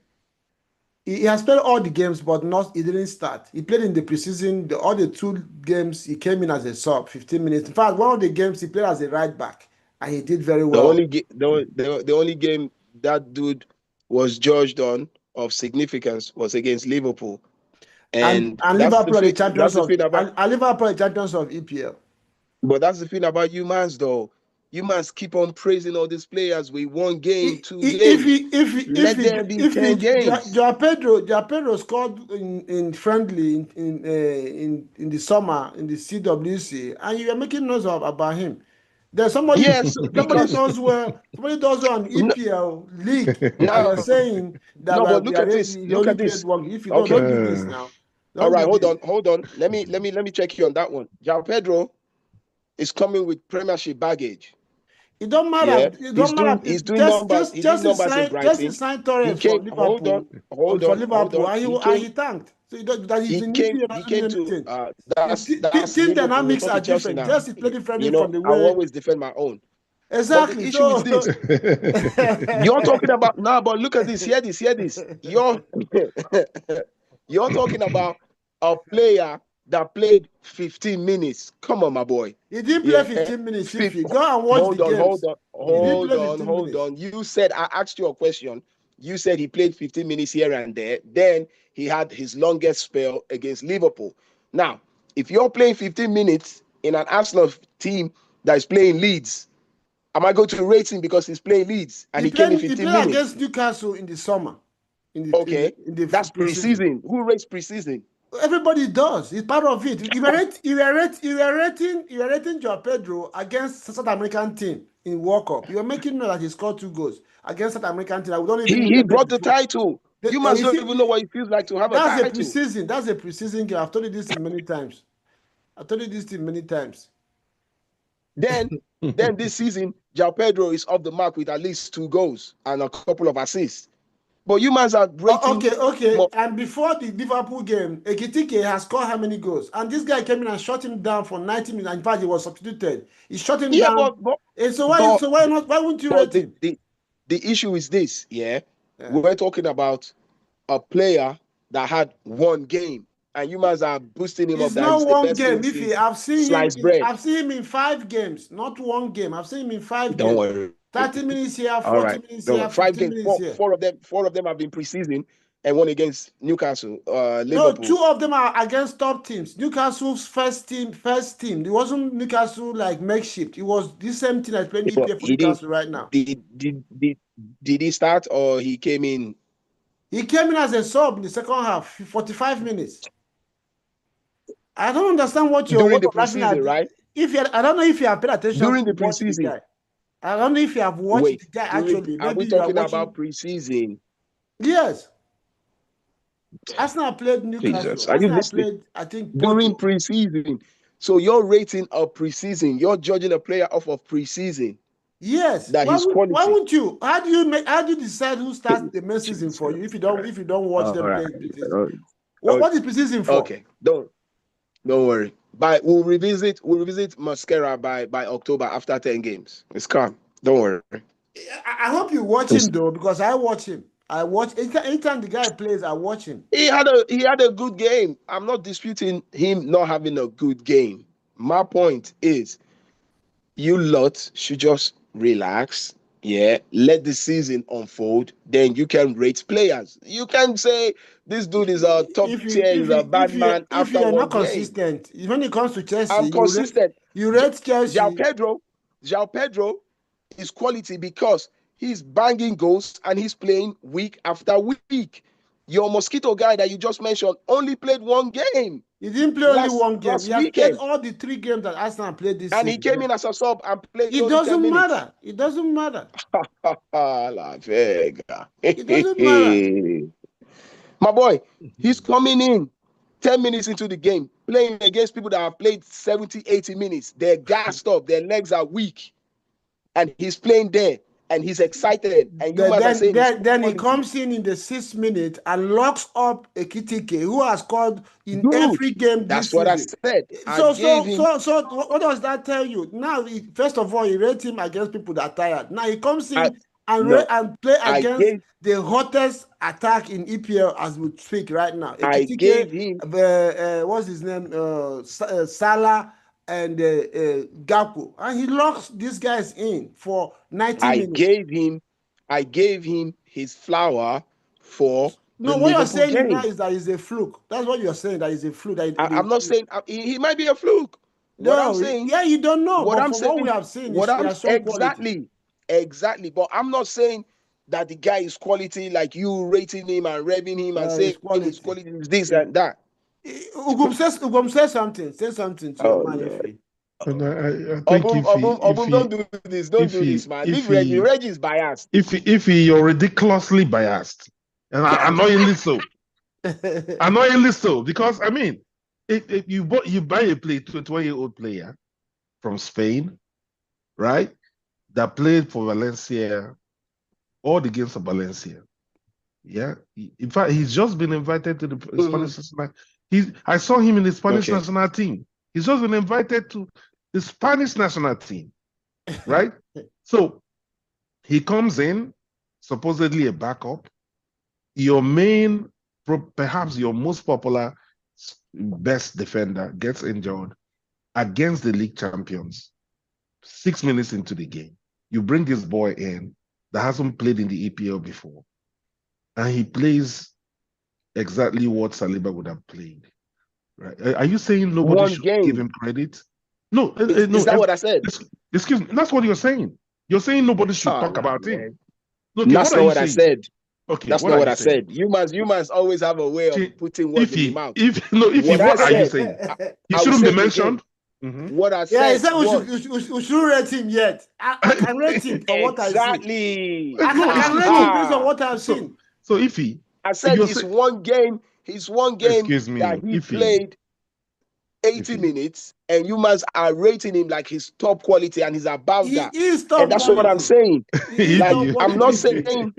He has played all the games, but not he didn't start. He played in the preseason, all the two games he came in as a sub, 15 minutes. In fact, one of the games he played as a right back, and he did very The well. only the only game that dude was judged on of significance was against Liverpool, and And that's the Liverpool are the thing. champions That's the of thing about. and Liverpool are the champions of EPL. But that's the thing about humans, though. You must keep on praising all these players with 1 game, 2 If games. he if he if Let he them be if 10 he games. Joao Pedro scored in friendly in the summer in the CWC, and you are making noise about him. There's Yes, because somebody does well on no, EPL league, and you're now, saying that no, well, but look at this. he Look only at played this. one. If you Okay. don't do this now, All don't right, do this. hold on. Let me check you on that one. João Pedro is coming with Premiership baggage. It don't Yeah, matter. It don't matter. he's doing numbers. He did numbers in Chelsea Brighton. signed He Torres for came. Hold on, Liverpool, hold on, hold on. and he tanked. So that he's in EPL He not came doing to. anything. That's Team Liverpool. We'll dynamics talk are to Chelsea different. now. Chelsea play differently You from know, the I'll way always defend my own. But the exactly. issue is So this: you're talking about now, but look at this. Hear this. Hear this. You're talking about a player that played 15 minutes. Come on, my boy. he didn't play Yeah. 15 minutes. If you go and watch the Hold on, hold games, on, he didn't hold play on, 15 hold minutes. on. You said I asked you a question. You said he played 15 minutes here and there. Then he had his longest spell against Liverpool. Now, if you're playing 15 minutes in an Arsenal team that is playing Leeds, am I going to rate him because he's playing Leeds and he came in He 15 played minutes? against Newcastle in the summer, Okay, in the that's preseason. preseason. Who rates preseason? Everybody does. It's part of it. You were rating Joao Pedro against South American team in World Cup. You were making note that he scored 2 goals against South American team. I don't even He remember brought the before. title. You must You don't see, even know what it feels like to have a that's a title. preseason. That's a preseason game. I've told you this many times. I've told you this many times. Then, this season, João Pedro is off the mark with at least 2 goals and a couple of assists. But you mans are rating Okay. more. And before the Liverpool game, Ekitike has scored how many goals? And this guy came in and shut him down for 90 minutes. In fact, he was substituted. He shut him Yeah, down. And but why not? Why wouldn't you but rate him? the issue is this. Yeah, Yeah. we're talking about a player that had 1 game, and you mans are boosting him up It's that not he's the one best game. thing If he, since sliced bread. I've seen him in 5 games, not one game. I've seen him in 5 games. Don't worry. 30 minutes here, All 40 right, minutes don't here, worry. 5 15 games, minutes here. four of them have been preseason, and one against Newcastle, No, Liverpool. 2 of them are against top teams. Newcastle's first team. It wasn't Newcastle like makeshift. It was the same team that's playing But EPL for he did. Newcastle right now. Did he start or he came in? He came in as a sub in the second half, 45 minutes. I don't understand what you're During the laughing preseason, at. right? I don't know if you have paid attention During to the watch the preseason. guy. I don't know if you have watched Wait, the guy actually. are Maybe we you are talking about watching. preseason? Yes. Arsenal played Jesus, Newcastle. are you Arsenal listening? played, I think, During Porto. preseason. So you're rating a preseason. You're judging a player off of preseason Yes. that his Why quality. won't you? How do you decide who starts the main season for you Jesus if you Christ. don't watch All them right. play preseason? Oh, What is preseason for? okay. Don't worry. But we'll revisit Mascara by October after 10 games. It's calm. Don't worry. I hope you watch him though, because I watch him. I watch anytime the guy plays, I watch him. He had a good game. I'm not disputing him not having a good game. My point is you lot should just relax. Yeah, let the season unfold. Then you can rate players. You can say this dude is a top tier, he's a bad man If after you are not 1 game. consistent, when it comes to Chelsea, I'm consistent. you rate João Chelsea. Pedro, João Pedro is quality because he's banging goals and he's playing week after week. Your mosquito guy that you just mentioned only played 1 game He didn't play only one game. last He has played weekend, all the 3 games that Arsenal played this and he came season. in as a sub and played It only 10 doesn't minutes. matter. It doesn't matter. La Vega. It doesn't matter. My boy, he's coming in 10 minutes into the game, playing against people that have played 70, 80 minutes. They're gassed up, their legs are weak, and he's playing there, and he's excited. And you must are saying he's Then he quality. comes in the 6th minute and locks up Ekitike, who has scored in Good. every game this That's what I season. said. I gave him. What does that tell you? Now, first of all, he rates him against people that are tired. Now he comes I in and no. play I against gave. the hottest attack in EPL as we speak right now. I Ekitike, gave him. what's his name? Salah and Gakpo, and he locks these guys in for 90 I minutes. gave him. I gave him his flower for the No, what you're Liverpool saying now game. is that it's a fluke. That's what you're saying. That is a fluke. I'm not saying he might be a fluke. What I'm No, saying, yeah, you don't know, what but I'm from what saying, we have seen, what is he I'm has shown quality. exactly. But I'm not saying that the guy is quality, like you rating him and revving him and saying It's his quality. quality is this and that. Ugum say something. Say something to Oh man Lord. Ife. And I think Obum, don't do this. Don't do this, man. Leave Reggie. Reggie is biased. if you're ridiculously biased, and annoyingly so, because I mean, if you buy a 20-year-old player from Spain, right, that played for Valencia, all the games of Valencia. Yeah, in fact, he's just been invited to the Spanish national. I saw him in the Spanish national team. He's just been invited to the Spanish national team, right? So he comes in, supposedly a backup. Your main, perhaps your most popular, best defender gets injured against the league champions. 6 minutes into the game, you bring this boy in that hasn't played in the EPL before, and he plays exactly what Saliba would have played. Right? Are you saying nobody One should give game. him credit? No, Is no. that what I said? Excuse me. That's what you're saying. You're saying nobody should talk No, about him. man. Okay, what That's are not you what I saying? said. Okay, That's what not are what you I saying? said. You must always have a way of putting words in my mouth. What I what are you said, saying? He I will shouldn't be say it again. mentioned. Mm-hmm. What I Yeah, he said said was we should rate him yet. I can rate him for what I see. exactly. No, I it's can rate him so based on Aha. what I've so seen. so if he I if said you're it's saying, one game. It's one game excuse that me, he if he played 80 minutes, and you must are rating him like his top quality, and he's above He that. is And top that's what I'm quality. saying. He is if Like top you I'm not quality. saying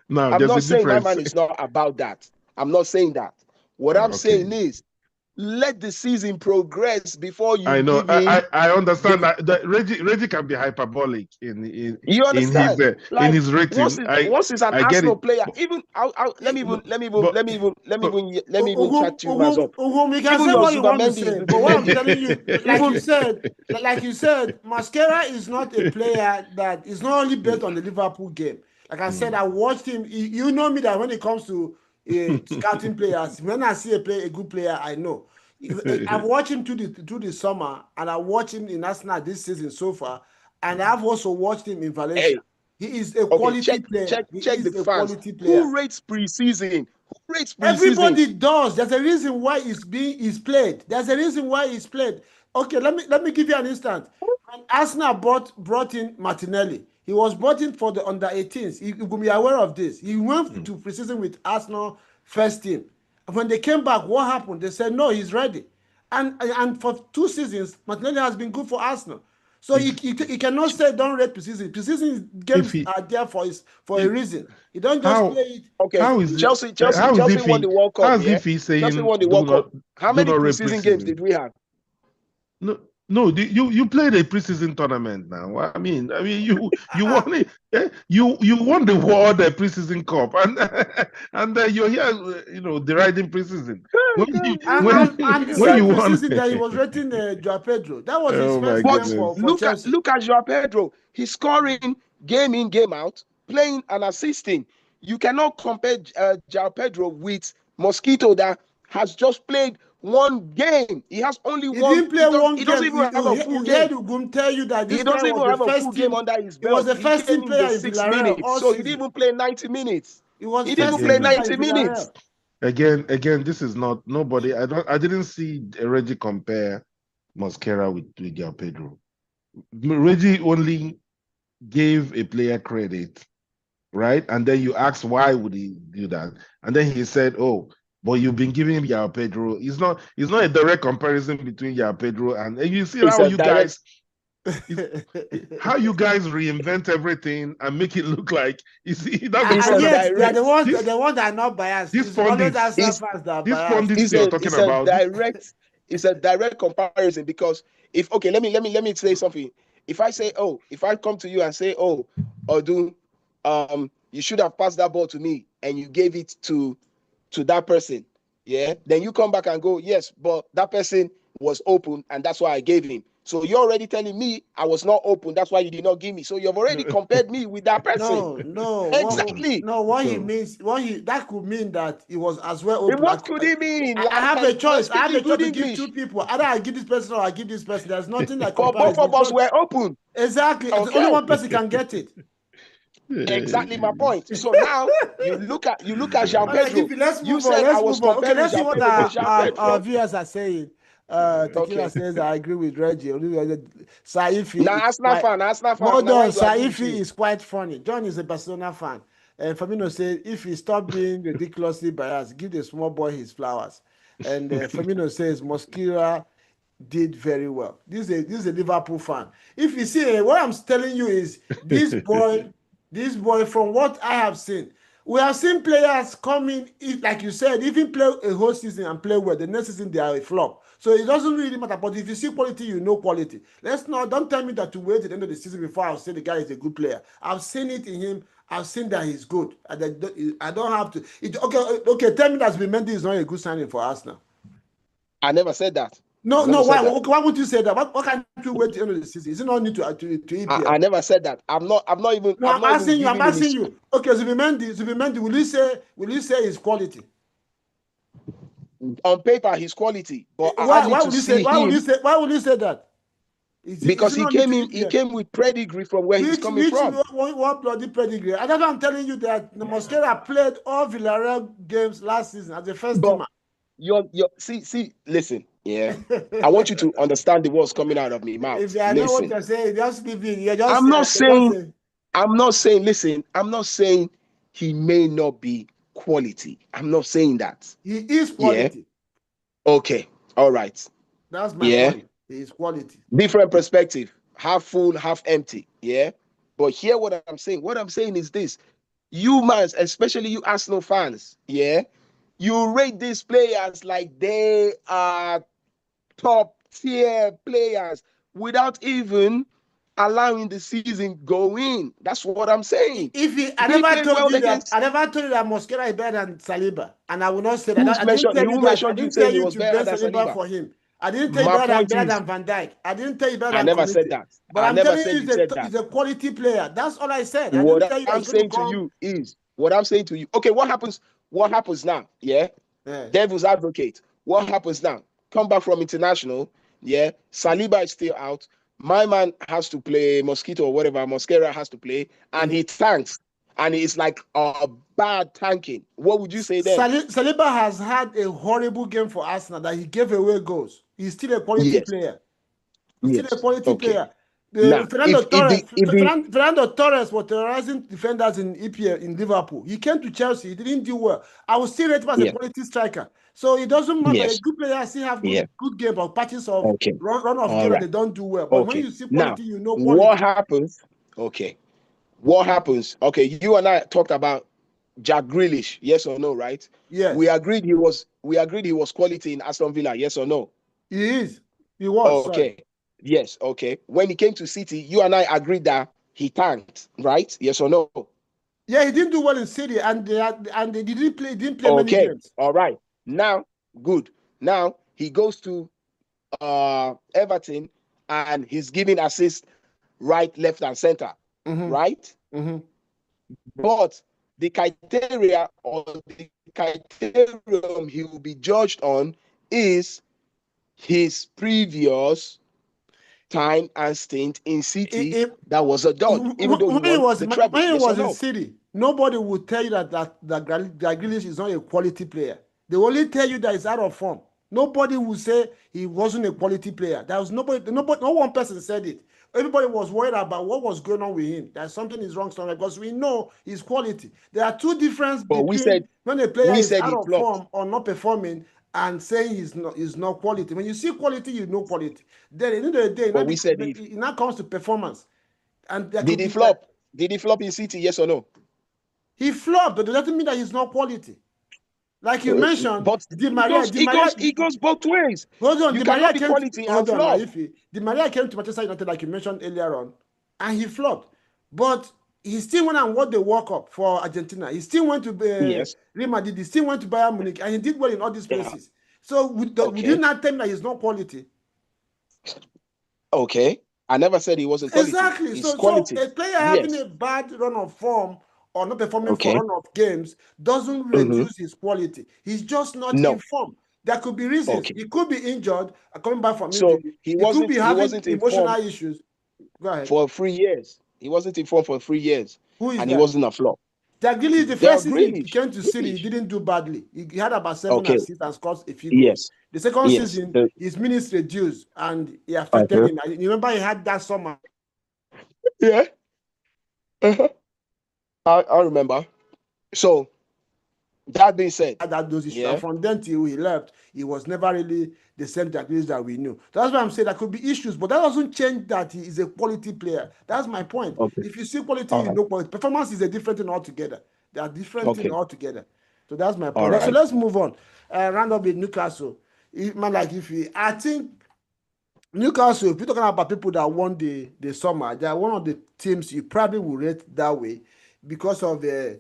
now I'm there's a not saying my difference. man is not about that. I'm not saying that. What I'm Okay. saying is let the season progress before you I know. give him I understand the. that Reggie can be hyperbolic You understand? in Like his rating. once he's an I get Arsenal it. player, even let me No, even let me even but let me even let me so even let me even chat you guys up. You can Even say your what you want to Zubamendi is say, looking but what I'm heavy. telling you, Even like you said, Mascara is not a player that is not only based on the Liverpool game. Like I said, mm, I watched him. You know me that when it comes to scouting players, when I see a good player, I know. I've watched him through the summer, and I watched him in Arsenal this season so far, and I've also watched him in Valencia. hey, He is a okay, quality player. He check the is a fans. quality player. Who rates preseason? Who rates preseason? Everybody does. There's a reason why he's played. There's a reason why he's played. Okay, let me give you an instance. When Arsenal brought in Martinelli, he was brought in for the under 18s. You will be aware of this. He went mm. to preseason with Arsenal first team. When they came back, what happened? They said no, he's ready. And for 2 seasons, Martinelli has been good for Arsenal. So you cannot say don't rate preseason. Preseason If games he are there for a if, reason. You don't just play how it. Okay, how is it Chelsea won the World Cup. how is Yeah, if he's Chelsea saying won the World Cup. How do many not rate preseason games preseason? did we have? No, no, you played a preseason tournament now. I mean, you won it. You won the World Preseason Cup, and you're here, deriding preseason when you And the when same you won. preseason that he was rating Joao Pedro. That was his Oh my first game But goodness! for Chelsea. look at Joao Pedro. He's scoring game in, game out, playing and assisting. You cannot compare Joao Pedro with Mosquito that has just played one game. He has only He one. didn't play one He doesn't game. even have a full You heard game. Ugum tell you that He this guy doesn't was even the have a first full game team. under his He was belt. the He first team came in the player in sixth Villarreal minute, all so he didn't season. even play 90 minutes. He was He didn't first even team play Again, player 90 in minutes. Villarreal. again, this is not nobody. I didn't see Reggie compare Mosquera with Joao Pedro. Reggie only gave a player credit, right? And then you ask why would he do that? And then he said, "Oh, but you've been giving him Yao Pedro. It's not a direct comparison between Yao Pedro and you see It's how a you direct. guys reinvent everything and make it look like you see that's the And It's a problem. yet they are direct. This the ones that are not biased. these It's always pundits, Arsenal It's fans that are these biased. pundits you're talking it's a about, direct. It's a direct comparison because if okay, let me say something. If I say, oh, if I come to you and say, oh, Odun, you should have passed that ball to me and you gave it to that person, yeah, then you come back and go, yes, but that person was open and that's why I gave him. So you're already telling me I was not open. That's why you did not give me. So you've already compared me with that person. No. Exactly. What he means, that could mean that he was as well And open. what could it mean? I Like have a we're choice. I have speaking a choice good to give two English, people. Either I give this person or I give this person. There's nothing like but both comparison. of us were open. Exactly. Only Okay. one person can get it. Exactly my point. So now you look at Jean But like, Pedro. if let's You move on. said I Let's was move on. Okay, comparing let's see Jean what Pedro, but Jean our Pedro. viewers are saying. Okay. Tequila says I agree with Reggie. Saifi Now is quite. Arsenal fan. Hold Now why on, you agree with Saifi him? is quite funny. John is a Barcelona fan. And Firmino said if he stop being ridiculously biased, give the small boy his flowers. And Firmino says Mosquera did very well. This is a Liverpool fan. If you see what I'm telling you is this boy from what I have seen, we have seen players come in, like you said, even play a whole season and play well. The next season they are a flop. So it doesn't really matter. But if you see quality, you know quality. Don't tell me that to wait at the end of the season before I'll say the guy is a good player. I've seen it in him. I've seen that he's good. I don't have to. Okay. Tell me that Mendy is not a good signing for us now. I never said that. No, Never said why? that. Why would you say that? What can't you wait to the end of the season? Is it not need to EPL? I never said that. I'm not even. No, I'm I'm not even asking you. I'm giving him asking his. you. Okay, Zubimendi, will you say his quality? On paper, his quality, but I Why? need Why to would you say? see him Why would you say that? Is because it not need to he EPL? came with pedigree from where he's coming from. What bloody pedigree? And that's why I'm telling you that the Mosquera played all Villarreal games last season as the first But teamer. you're listen, yeah. I want you to understand the words coming out of my If mouth. I know what Listen, you're saying, just give it. You're just I'm not just saying, say listen, I'm not saying he may not be quality. I'm not saying that. he is Yeah. quality. Okay. All right. That's my Yeah. point. He is quality. Different perspective, half full, half empty. Yeah. But hear what I'm saying. What I'm saying is this: you man, especially you Arsenal fans, yeah, you rate these players like they are top tier players without even allowing the season go in. That's what I'm saying. I He never played told well you that against. Mosquera is better than Saliba, and I will not say that. I didn't tell you Who that. I mentioned you didn't tell saying he you was to better blame than Saliba Saliba? for him. I didn't tell you My point better is, than Van Dijk. I didn't tell you better I than never said Konate. that. But I I'm never telling said you, you said he's that. a quality player. That's all I said. I didn't What tell you that I'm he's going to saying to come. you is, what I'm saying to you. Okay, what happens? What happens now? Yeah, Yeah. devil's advocate. What happens now? Come back from international. Yeah, Saliba is still out. My man has to play Mosquito or whatever. Mosquera has to play, and he tanks, and it's like a bad tanking. What would you say then? Saliba has had a horrible game for Arsenal that he gave away goals. He's still a quality Yes, player. He's still a yes. quality Okay. player. Now, if the Fernando Torres was terrorizing defenders in EPL in Liverpool. He came to Chelsea. He didn't do well. I will still rate him as a yeah, quality striker. So it doesn't matter. A yes, good player still have yeah. good game or patches of Okay, run of all game that right. they don't do well. But when Okay. you see Now, quality, you know what quality. happens? Okay. What happens? Okay, you and I talked about Jack Grealish, yes or no, right? We Yes, agreed he was we agreed he was quality in Aston Villa, yes or no? he is. He was. Sorry. Okay. Yes, okay. When he came to City, you and I agreed that he tanked, right? Yes or no? Yeah, he didn't do well in City, and they didn't play many Okay. games. All right. Now, good. Now he goes to Everton and he's giving assist right, left, and center, Mm-hmm. right? Mm-hmm. But the criteria or the criterion he will be judged on is his previous time and stint in City. That was a dud, even though he won the treble. When he Yes or was in no? City, nobody would tell you that Grealish is not a quality player. They only tell you that he's out of form. Nobody would say he wasn't a quality player. There was no one person said it. Everybody was worried about what was going on with him. That something is wrong somewhere because we know his quality. There are two differences But between when a player is out he of flopped. form or not performing and saying he's not quality. When you see quality, you know quality. Then at the end of the day, But we said it now comes to performance. And there did could he be that flop? Did he flop in City? Yes or no? he flopped, but it doesn't mean that he's not quality. Like you mentioned, But it goes both ways. hold on, You Di Maria cannot be came to, quality and hold on now, flop. if Di Maria came to Manchester United, like you mentioned earlier on, and he flopped. But he still went and won the World Cup for Argentina. He still went to Yes. Real Madrid. He still went to Bayern Munich, and he did well in all these Yeah. places. So would you Okay. not tell me that he's not quality? Okay. I never said he wasn't quality. Exactly. He's So quality. a player having Yes. a bad run of form or not performing for Okay. run of games doesn't Mm-hmm. reduce his quality. He's just not in No. form. There could be reasons. Okay. He could be injured, coming back from So injury. he He could wasn't be he having wasn't emotional informed issues. Go ahead. for 3 years. He wasn't informed for 3 years, Who is and he that? wasn't a flop. Grealish, the They are first season he Grealish. came to City, he Grealish. didn't do badly. He had about 7 Okay. assists and scored a few goals. Yes. The second Yes. season, his minutes reduced and it affected Uh-huh. him. You remember he had that summer Yeah. Uh-huh. I remember. So that being said, that those issues. And yeah. from then till he left, he was never really the same Grealish that we knew. That's why I'm saying there could be issues, but that doesn't change that he is a quality player. That's my point. Okay. If you see quality, All you right. know quality. Performance is a different thing altogether. They are different things Okay. altogether. So that's my All point. So right. let's move on. Round up with Newcastle. Man, like if you, I think Newcastle, if you're talking about people that won the summer, they are one of the teams you probably will rate that way because of they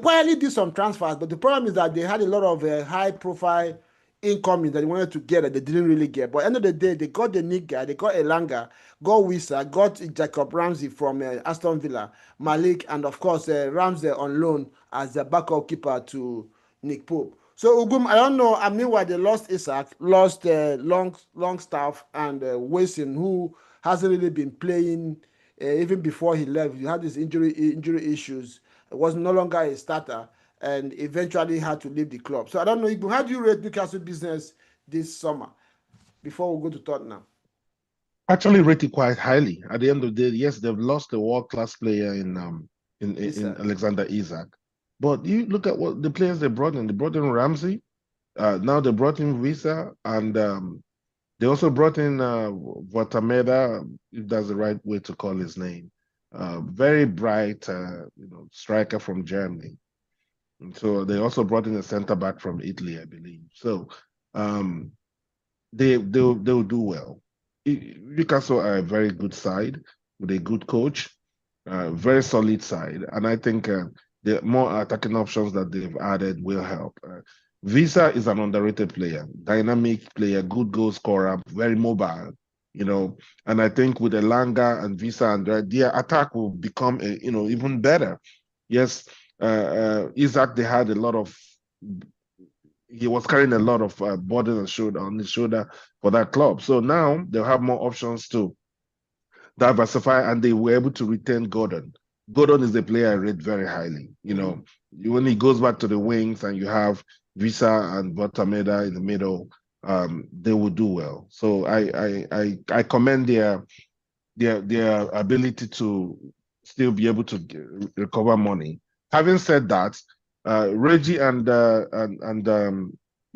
quietly did some transfers, but the problem is that they had a lot of high profile incoming that they wanted to get that they didn't really get. But at the end of the day, they got the Nick guy, they got Elanga, got Wissa, got Jacob Ramsey from Aston Villa, Malik, and of course Ramsey on loan as the backup keeper to Nick Pope. So Ugum, I don't know. I mean, why they lost Isaac, lost Longstaff, and Wilson, who hasn't really been playing even before he left. He had his injury issues. It was no longer a starter, and eventually had to leave the club. So I don't know, Ugum, how do you rate Newcastle business this summer? Before we go to Tottenham, Actually rated quite highly. At the end of the day, yes, they've lost a world-class player in Isaac. Alexander Isak. But you look at what the players they brought in. They brought in Ramsey. Now they brought in Visa, and they also brought in Vatameda, if that's the right way to call his name. Very bright, striker from Germany. And so they also brought in a center back from Italy, I believe. So um, they'll do well. Newcastle are a very good side with a good coach, very solid side, and I think the more attacking options that they've added will help. Visa is an underrated player, dynamic player, good goal scorer, very mobile. And I think with Elanga and Visa and their attack will become even better. Yes, Isaac, they had a lot of he was carrying a lot of burden on his shoulder for that club. So now they'll have more options to diversify, and they were able to retain Gordon. Gordon is a player I rate very highly. When he goes back to the wings and you have Visa and Botameda in the middle, they will do well. So I commend their ability to still be able to recover money. Having said that, Reggie and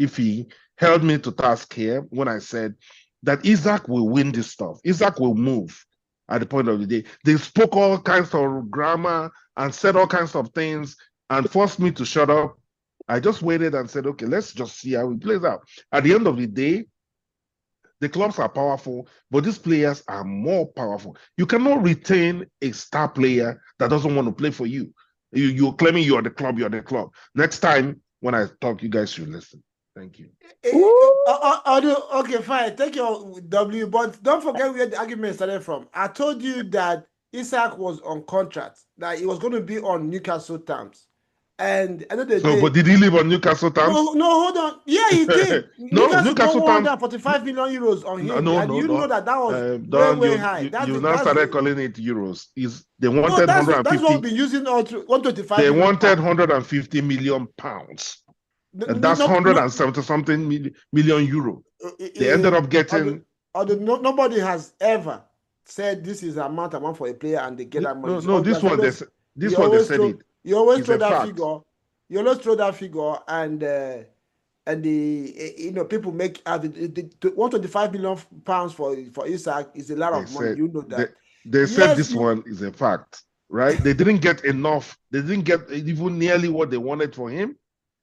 Ife held me to task here when I said that Isaac will win this stuff. Isaac will move at the point of the day. They spoke all kinds of grammar and said all kinds of things and forced me to shut up. I just waited and said, okay, let's just see how it plays out. At the end of the day, the clubs are powerful, but these players are more powerful. You cannot retain a star player that doesn't want to play for you. You're claiming you're the club, you're the club. Next time when I talk, you guys should listen. Thank you. Okay, fine. Take your W, but don't forget where the argument started from. I told you that Isaac was on contract, that he was going to be on Newcastle terms. And at the end of the So, but day, did he live on Newcastle terms? no, hold on. Yeah, he did. No, Newcastle got Newcastle terms. 145 million euros on No, him. no, And no, you know no. that was way, Don, way high. you now started calling it euros. They No, wanted that's what we've 150. been using all through 125 They million wanted pounds. 150 million pounds. And that's Not, not, 170 something million euro. They ended up getting. nobody has ever said this is the amount I want for a player and they get that money. No, this one they said it. You always It's throw a that fact. figure. You always throw that figure, and people make the 125 million pounds for Isaac is a lot They of money. said You know that. they said Yes, this one is a fact, right? They didn't get enough. They didn't get even nearly what they wanted for him,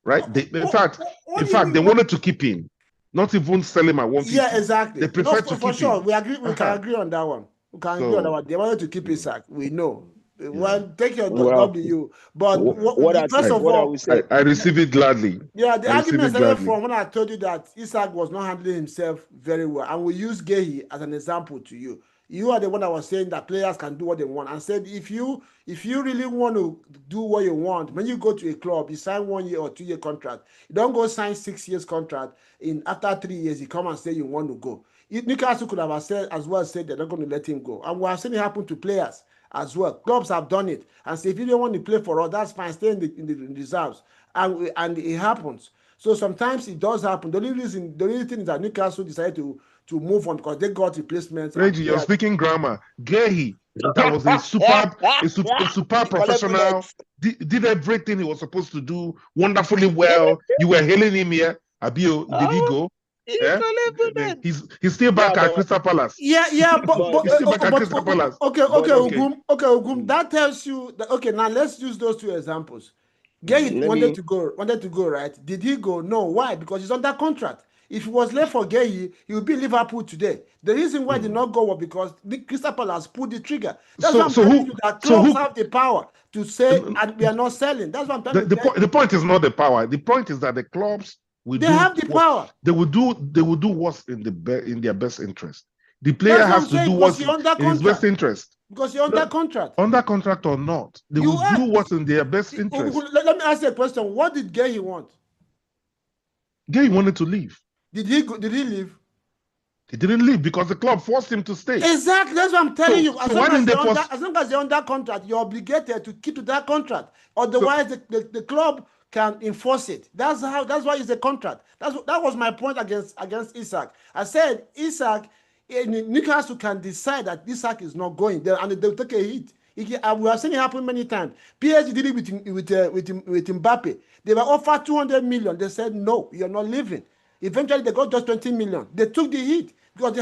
right? what In do you fact, mean? they wanted to keep him, not even sell him at Yeah, 150. exactly. They No, preferred to for keep sure. him. We agree. We can agree on that one. We can agree on that So one. They wanted to keep Isaac. We know. Well, take your Well, W. But what I first say, of what I all, would say. I receive it gladly. yeah, the I receive argument it started gladly. from when I told you that Isaac was not handling himself very well. And we use Gehi as an example to you. You are the one that was saying that players can do what they want, and said if you really want to do what you want, when you go to a club, you sign 1 year or 2 year contract. You don't go sign 6 years contract. In after 3 years, you come and say you want to go. Newcastle could have said as well said they're not going to let him go, and we have seen it happen to players as well. Clubs have done it and say if you don't want to play for us, that's fine. Stay in the reserves, and it happens. So sometimes it does happen. The only thing is that Newcastle decided to move on because they got replacements and Reggie, you're players. speaking grammar. Gehi, that was a superb You collect professional. bullets. Did everything he was supposed to do wonderfully well. You were hailing him here. Abio, did he Oh, go? you Yeah, collect bullets. he's still back Yeah, at Crystal Palace. Yeah, but He's still back at Crystal Palace. okay, but let me Okay. Ogum. That tells you that okay. Now let's use those two examples. Gay Mm. let me wanted to go, right? Did he go? No. Why? Because he's under contract. If he was left for Gay, he would be in Liverpool today. The reason why he did not go was because the Crystal Palace pulled the trigger. That's why So I'm so telling who you that so clubs who have the power to say, and we are not selling. That's what I'm trying to tell you. the point is not the power. The point is that the clubs will They do have the what power. they will do what's in their best interest. The player That's what has I'm to do saying because what's you're under in his best contract. interest. Because you're under No, contract. under contract or not, they You will do are. what's in their best interest. Let me ask you a question. What did Gay want? Gay wanted to leave. Did he go, did he leave? He didn't leave because the club forced him to stay. Exactly. That's what I'm telling you. So why didn't they force? As long as you're under contract, you're obligated to keep to that contract. So Otherwise, the club can enforce it. That's why it's a contract. That was my point against Isak. I said Isak, Newcastle can decide that Isak is not going there, and they'll take a hit. We have seen it happen many times. PSG did it with Mbappe. They were offered 200 million. They said no, you're not leaving. Eventually, they got just 20 million. They took the hit because they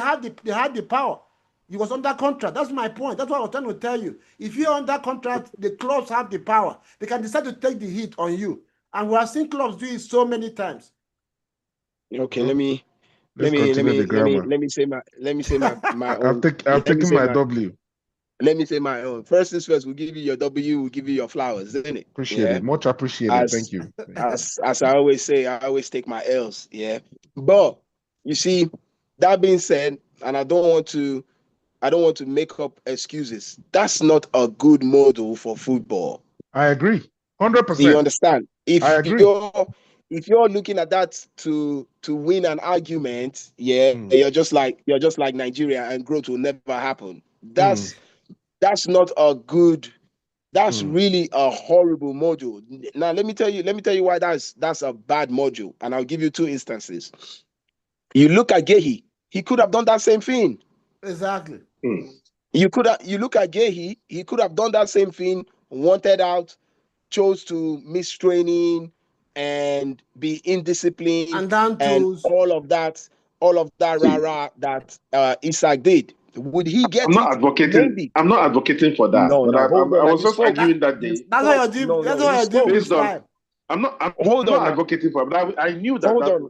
had the power. He was under contract. That's my point. That's what I was trying to tell you. If you're under contract, the clubs have the power. They can decide to take the hit on you. And we have seen clubs do it so many times. okay. well, Let me let's continue the grammar. let me say my own. I've Let me taken say my my W. let me say my own. First things first, we'll give you your W, we'll give you your flowers, isn't it? Appreciate Yeah. it. Much appreciated. As Thank you. as I always say, I always take my L's. Yeah. But you see, that being said, and I don't want to make up excuses. That's not a good model for football. I agree. You 100%. understand? I agree. If you're looking at that to win an argument, yeah, Mm, you're just like Nigeria and growth will never happen. mm, That's not a good. That's mm. really a horrible module. Now let me tell you why that's a bad module, and I'll give you two instances. You look at Gehi, he could have done that same thing. Exactly. You look at Gehi, he could have done that same thing, wanted out, chose to miss training and be indisciplined And down and tools. all of that rah that Isaac did. Would he I'm get not it? advocating. Maybe. I'm not advocating for that, No, but now hold on. I Now was you just spoke. arguing that You day That's what spoke. you're doing. No, That's no, what you you're doing spoke. with this based on. life. I'm Hold on not now. advocating for it, but I knew that Hold on.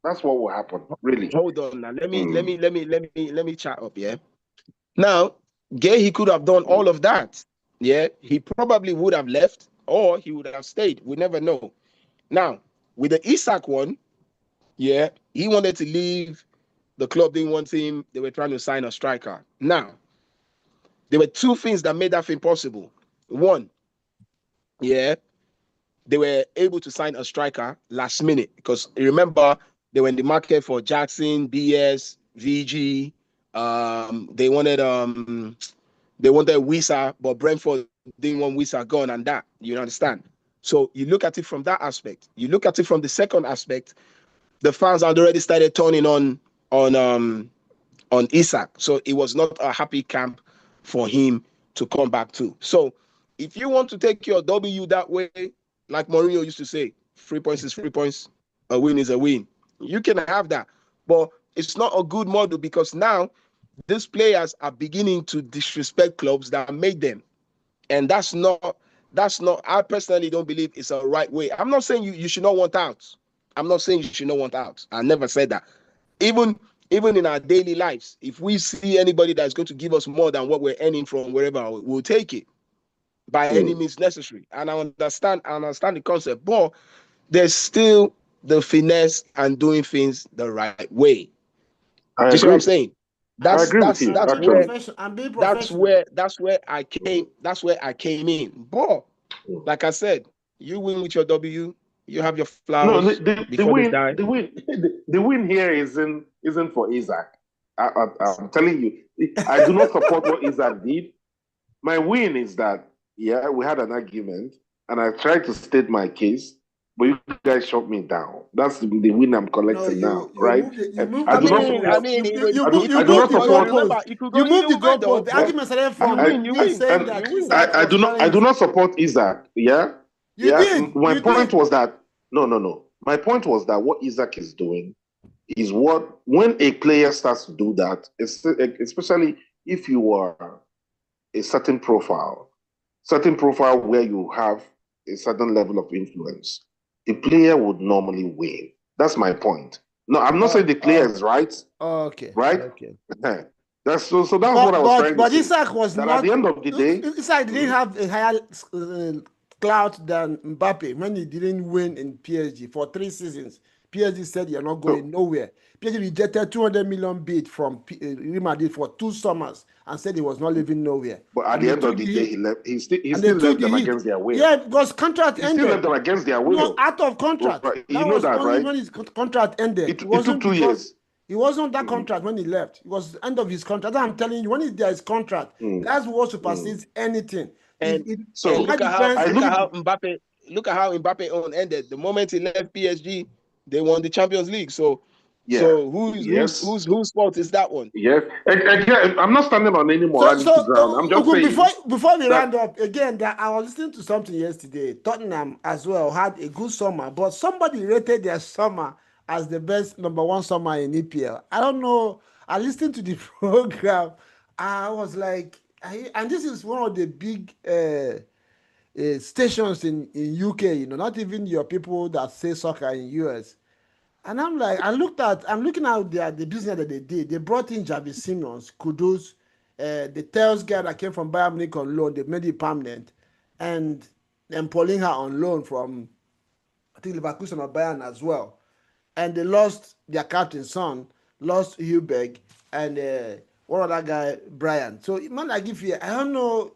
that's what will happen. Really. Hold on now. Mm. Let me chat up, yeah. Now, Gay, he could have done all of that. Yeah, he probably would have left or he would have stayed. We never know. Now, with the Isak one, yeah, he wanted to leave. The club didn't want him. They were trying to sign a striker. Now, there were two things that made that thing possible. One, yeah, they were able to sign a striker last minute because remember they were in the market for Jackson, BS, VG. They wanted Wisa, but Brentford didn't want Wisa gone and that. You understand? So you look at it from that aspect. You look at it from the second aspect. The fans had already started turning on Isak. So it was not a happy camp for him to come back to. So if you want to take your W that way, like Mourinho used to say, 3 points is 3 points, a win is a win. You can have that. But it's not a good model because now these players are beginning to disrespect clubs that made them. And that's not I personally don't believe it's a right way. I'm not saying you should not want out. I'm not saying you should not want out. I never said that. Even even in our daily lives, if we see anybody that's going to give us more than what we're earning from wherever, we'll take it. by any means necessary. And I understand the concept, but there's still the finesse and doing things the right way. I Do you see what I'm agree. saying? I That's agree with that's you, And that's being where actually. professional. And being that's professional. where I came in. But like I said, you win with your W, you have your No, flowers the before they win, die. the win here isn't for Isaac. I'm telling you, I do not support what Isaac did. My win is that, yeah, we had an argument and I tried to state my case, but you guys shut me down. That's the win I'm No, collecting now, you right? move the you move I the do not I goalpost. support. mean, You it I do could move not the go. But support. goalpost. remember, it could go You move either the way, though. goalpost. The But argument started you from win, I, you me win, saying you that win. Isaac was I do carrying. not support Isaac. Yeah, You yeah. did. My You point did. was that no. My point was that what Isaac is doing is what when a player starts to do that, especially if you are a certain profile where you have a certain level of influence, the player would normally win. That's my point. No, I'm not saying the player is Okay. right, Okay. right? Okay. So that's what But I was trying to say. Isaac was That at not. the end of the day, Isaac didn't hmm, have a higher clout than Mbappe when he didn't win in PSG for 3 seasons. PSG said you're not going so nowhere. PSG rejected 200 million bid from Real Madrid for 2 summers and said he was not living nowhere. but at And the they end of took the the day, hit. he And they still took left the them hit. against their will. Yeah, because contract He still ended. left them against their No, will. out of contract. Right? You That know was that, only right? when his contract ended. It It took wasn't two because years. it wasn't that Mm, contract when he left. It was the end of his contract. I'm telling you, when there is contract, mm, that's what mm. supersedes anything. And It and So now depends. I look at look. how Mbappe own ended. The moment he left PSG, they won the Champions League. So Yeah. Yes. whose fault is that one? Yes. Again, I'm not standing on any morality ground. I'm just Ogun, saying before we that round up again, I was listening to something yesterday. Tottenham as well had a good summer, but somebody rated their summer as the best number one summer in EPL. I don't know. I listened to the program. I was like, and this is one of the big stations in UK. You know, not even your people that say soccer in US. And I'm like, I'm looking at the business that they did. They brought in Javi Simons, Kudus, the Tels guy that came from Bayern Munich on loan. They made it permanent, and Paulinha on loan from I think Leverkusen or Bayern as well. And they lost their captain's son, lost Hubeg, and one other guy, Brian. So man, like if you, I don't know,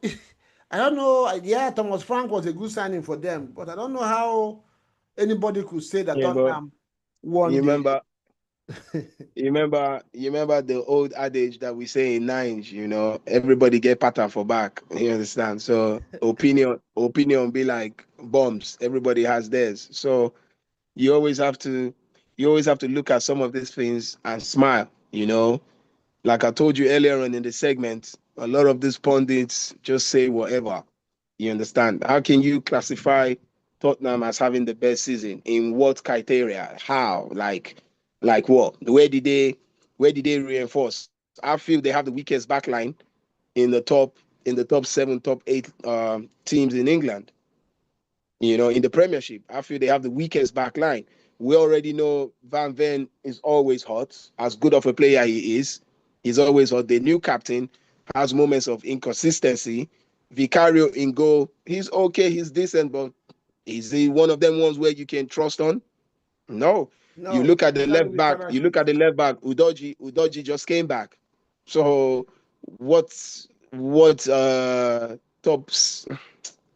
I don't know. Yeah, Thomas Frank was a good signing for them, but I don't know how anybody could say that Yeah, but Tottenham won you the. remember you remember the old adage that we say in nines, everybody get pattern for back. You understand? So opinion be like bombs. Everybody has theirs. So you always have to you always have to look at some of these things and smile. Like I told you earlier on in the segment, a lot of these pundits just say whatever. You understand? How can you classify Tottenham as having the best season? In what criteria? How? Like what? Where did they reinforce? I feel they have the weakest backline in the top 7, top 8 teams in England. In the Premiership, I feel they have the weakest back line. We already know Van Ven is always hot. As good of a player he is, he's always hot. The new captain has moments of inconsistency. Vicario in goal, he's okay, he's decent, but is he one of them ones where you can trust on? No. You No, look at the especially left with back. You look Championship. at the left back. Udoji just came back. So what tops?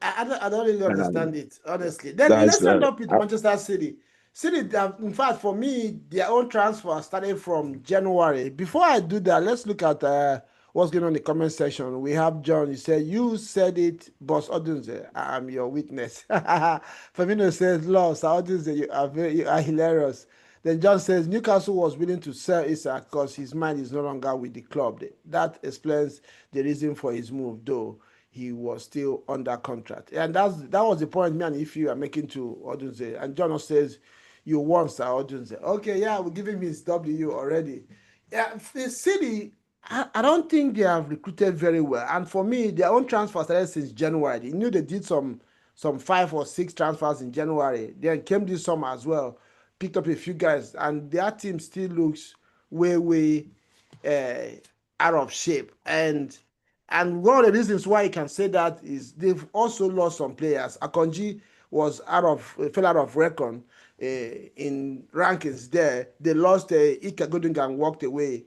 I don't really Um, understand it, honestly. Then That's let's end up with Manchester City. City, in fact, for me, their own transfer started from January. Before I do that, let's look at what's going on in the comment section. We have John. You said it, Boss Odunze. I'm your witness. Firmino says, Lost. Odunze, you are hilarious. Then John says Newcastle was willing to sell Isak because his mind is no longer with the club. That explains the reason for his move, though he was still under contract. And that was the point me and if you are making to Odunze. And John says, you won, Sir Odunze. Okay, yeah, we'll give him his W already. Yeah, the City, I don't think they have recruited very well. And for me, their own transfer started since January. They knew they did some 5 or 6 transfers in January. Then came this summer as well, picked up a few guys, and their team still looks way, way out of shape. And And one of the reasons why you can say that is they've also lost some players. Akonji fell out of reckon in rankings there. They lost Ika Godingan walked away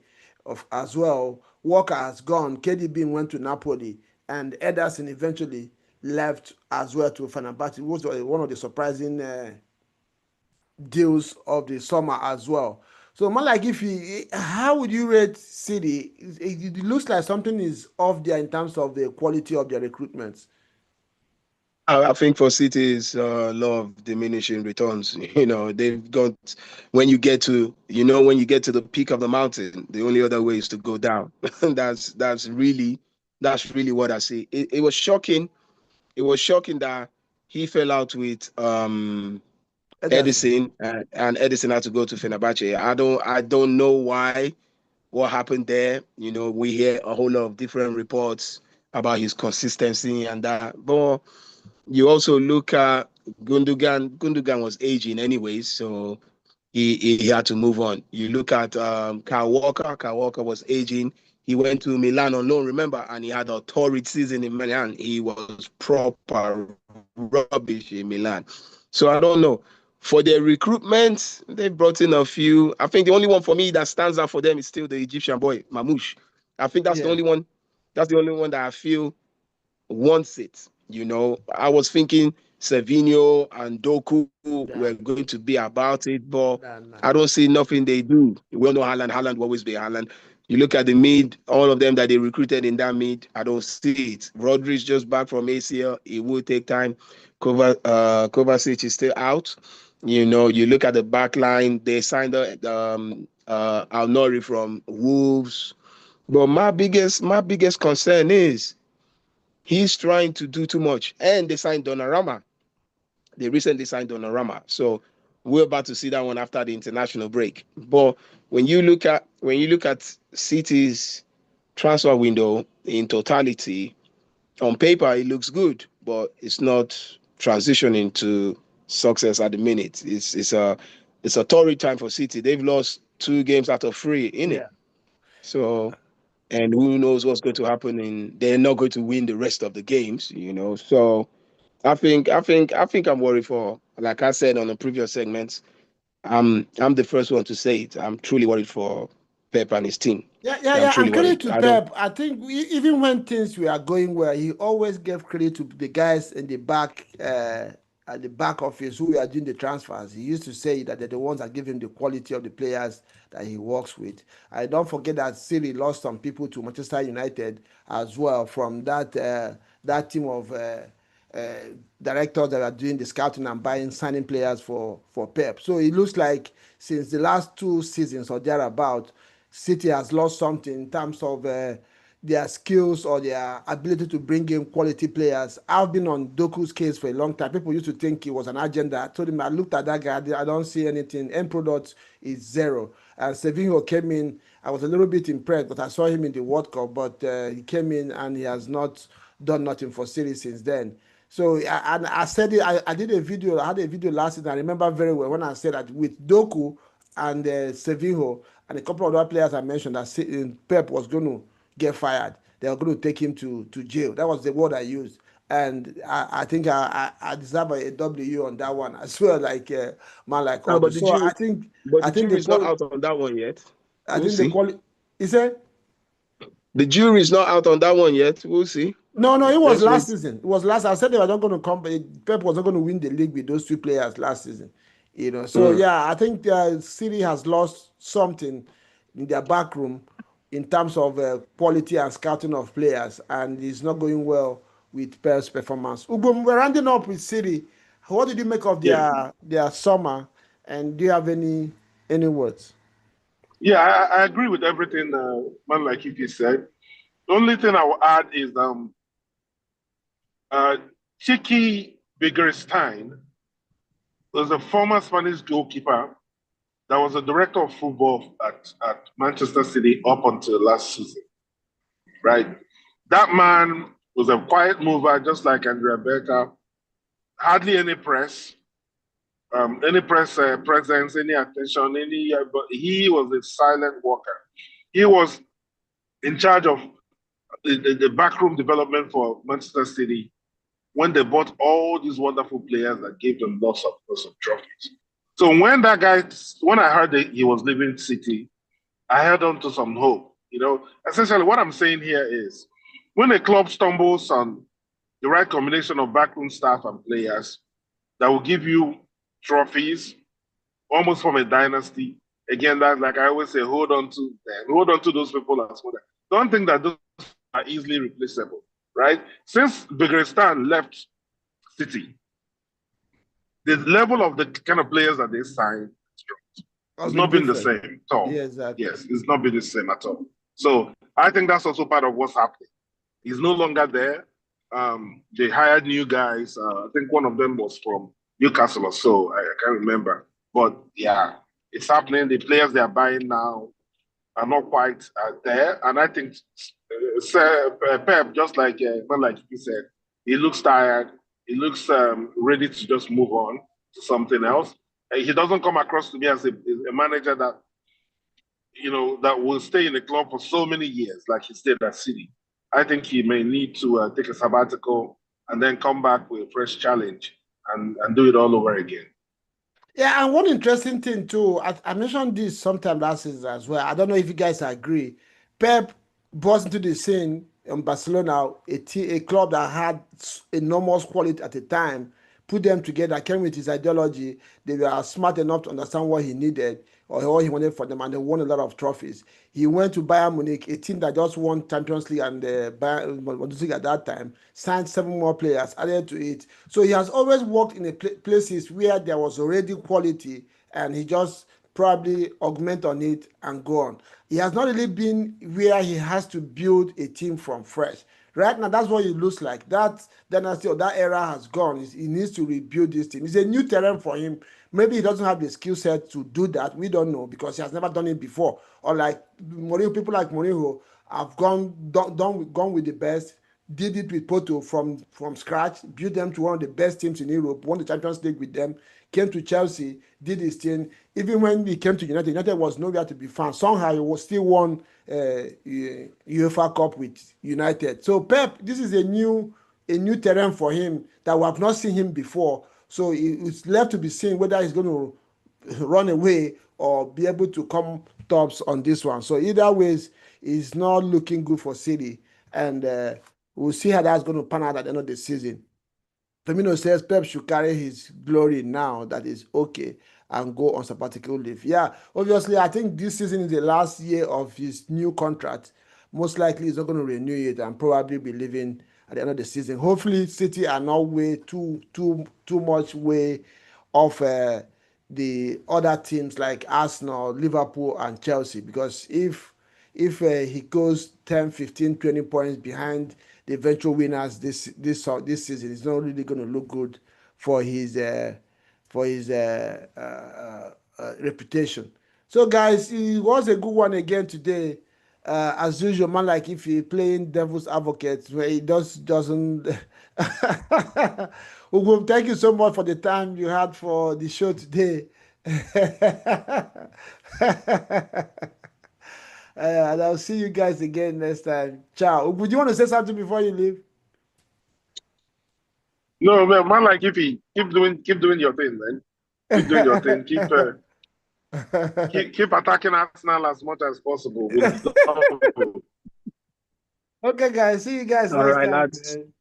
as well. Walker has gone. KDB went to Napoli, and Ederson eventually left as well to Fenerbahce. It was one of the surprising deals of the summer as well. So, man, like how would you rate City? It looks like something is off there in terms of the quality of their recruitments. I think for City is law of diminishing returns. They've got when you get to the peak of the mountain, the only other way is to go down. That's really what I see. It was shocking. It was shocking that he fell out with Ederson. Edison, and Edison had to go to Fenerbahce. I don't know why, what happened there. We hear a whole lot of different reports about his consistency and that. But you also look at Gundogan. Gundogan was aging anyways, so he had to move on. You look at Kyle Walker. Kyle Walker was aging. He went to Milan on loan, remember, and he had a torrid season in Milan. He was proper rubbish in Milan. So I don't know. For their recruitment, they brought in a few. I think the only one for me that stands out for them is still the Egyptian boy, Mamouche. I think that's the Yeah, only one. That's the only one that I feel wants it. I was thinking Savinho and Doku were that, going to be about it, but that. I don't see nothing they do. We all know Haaland. Haaland will always be Haaland. You look at the mid, all of them that they recruited in that mid, I don't see it. Rodri's just back from ACL. It will take time. Kovacic is still out. You look at the back line, they signed Al Nori from Wolves. But my biggest concern is he's trying to do too much. And they signed Donnarumma. They recently signed Donnarumma. So we're about to see that one after the international break. But when you look at City's transfer window in totality, on paper it looks good, but it's not transitioning to success at the minute. It's a torrid time for City. They've lost 2 games out of 3 in it. Yeah. So, and who knows what's going to happen they're not going to win the rest of the games. So I think I'm worried for, like I said on the previous segments, I'm the first one to say it. I'm truly worried for Pep and his team. Yeah, yeah, I'm yeah. truly And credit worried. to I don't Pep. I think even when things were going well, he always gave credit to the guys in the back, at the back office who were doing the transfers. He used to say that they're the ones that give him the quality of the players that he works with. I don't forget that City lost some people to Manchester United as well from that team of uh, directors that are doing the scouting and buying, signing players for Pep. So it looks like since the last 2 seasons or thereabout, City has lost something in terms of their skills or their ability to bring in quality players. I've been on Doku's case for a long time. People used to think it was an agenda. I told him I looked at that guy, I don't see anything. End product is zero. And Sevinho came in. I was a little bit impressed, but I saw him in the World Cup. But he came in and he has not done nothing for City since then. So and I said it. I did a video. I had a video last season. I remember very well when I said that with Doku and Sevinho and a couple of other players I mentioned that Pep was going to get fired. They were going to take him to jail. That was the word I used. And I think I deserve a W on that one as well, like man like know, Otto. but the So jury, but I the think the jury's not quality out on that one yet. I We'll think the see. quality. He said. The jury's not out on that one yet. We'll see. No, no, it was Let's last wait. season. It was last. I said they were not going to come. Pep was not going to win the league with those 2 players last season. So Mm. yeah, I think City has lost something in their back room in terms of quality and scouting of players, and it's not going well with Pep's performance. Ubum, we're rounding up with City. What did you make of Yeah, their summer? And do you have any words? yeah, I agree with everything man like you said. The only thing I will add is uh, Chiki Begiristain was a former Spanish goalkeeper that was a director of football at Manchester City up until last season, right? That man was a quiet mover, just like Andrea Becker. Hardly any press presence, any attention, but he was a silent worker. He was in charge of the backroom development for Manchester City when they bought all these wonderful players that gave them lots of trophies. So when when I heard that he was leaving City, I held on to some hope. Essentially what I'm saying here is when a club stumbles on the right combination of backroom staff and players that will give you trophies, almost from a dynasty. Again, that like I always say, hold on to them. Hold on to those people as well. Don't think that those are easily replaceable, right? Since Bigrestan left City, the level of the kind of players that they signed has not been the same at all. Yeah, exactly. Yes, it's not been the same at all. So I think that's also part of what's happening. He's no longer there. They hired new guys. I think one of them was from Newcastle or so. I can't remember. But yeah, it's happening. The players they are buying now are not quite there. And I think Pep, just like you said, he looks tired. He looks ready to just move on to something else. He doesn't come across to me as a manager that that will stay in the club for so many years, like he stayed at City. I think he may need to take a sabbatical and then come back with a fresh challenge and do it all over again. Yeah, and one interesting thing too, I mentioned this sometime last season as well. I don't know if you guys agree. Pep burst into the scene in Barcelona, a club that had enormous quality at the time, put them together, came with his ideology. They were smart enough to understand what he needed or what he wanted for them, and they won a lot of trophies. He went to Bayern Munich, a team that just won Champions League and Bayern Bundesliga at that time, signed 7 more players, added to it. So he has always worked in places where there was already quality, and he just probably augment on it and go on. He has not really been where he has to build a team from fresh. Right now, that's what it looks like. That dynasty or that era has gone. He needs to rebuild this team. It's a new terrain for him. Maybe he doesn't have the skill set to do that. We don't know because he has never done it before. Or like Mourinho, people like Mourinho have gone with the best, did it with Porto from scratch, built them to one of the best teams in Europe, won the Champions League with them, came to Chelsea, did his thing. Even when he came to United was nowhere to be found. Somehow he was still won UEFA Cup with United. So Pep, this is a new terrain for him that we have not seen him before. So it's left to be seen whether he's going to run away or be able to come tops on this one. So either ways, it's not looking good for City, and we'll see how that's going to pan out at the end of the season. Firmino says Pep should carry his glory now that is okay and go on sabbatical leave. Yeah, obviously, I think this season is the last year of his new contract. Most likely, he's not going to renew it and probably be leaving at the end of the season. Hopefully, City are not way too much way off the other teams like Arsenal, Liverpool, and Chelsea. Because if he goes 10, 15, 20 points behind the eventual winners this season, it's not really going to look good for his reputation. So guys, it was a good one again today. As usual, man, like if he playing devil's advocate, where he doesn't. Ugum, thank you so much for the time you had for the show today. And I'll see you guys again next time. Ciao. Would you want to say something before you leave? No, man, like if he keep doing your thing, man. Keep doing your thing. Keep attacking Arsenal as much as possible. Okay, guys. See you guys All next right, time. lads. Man.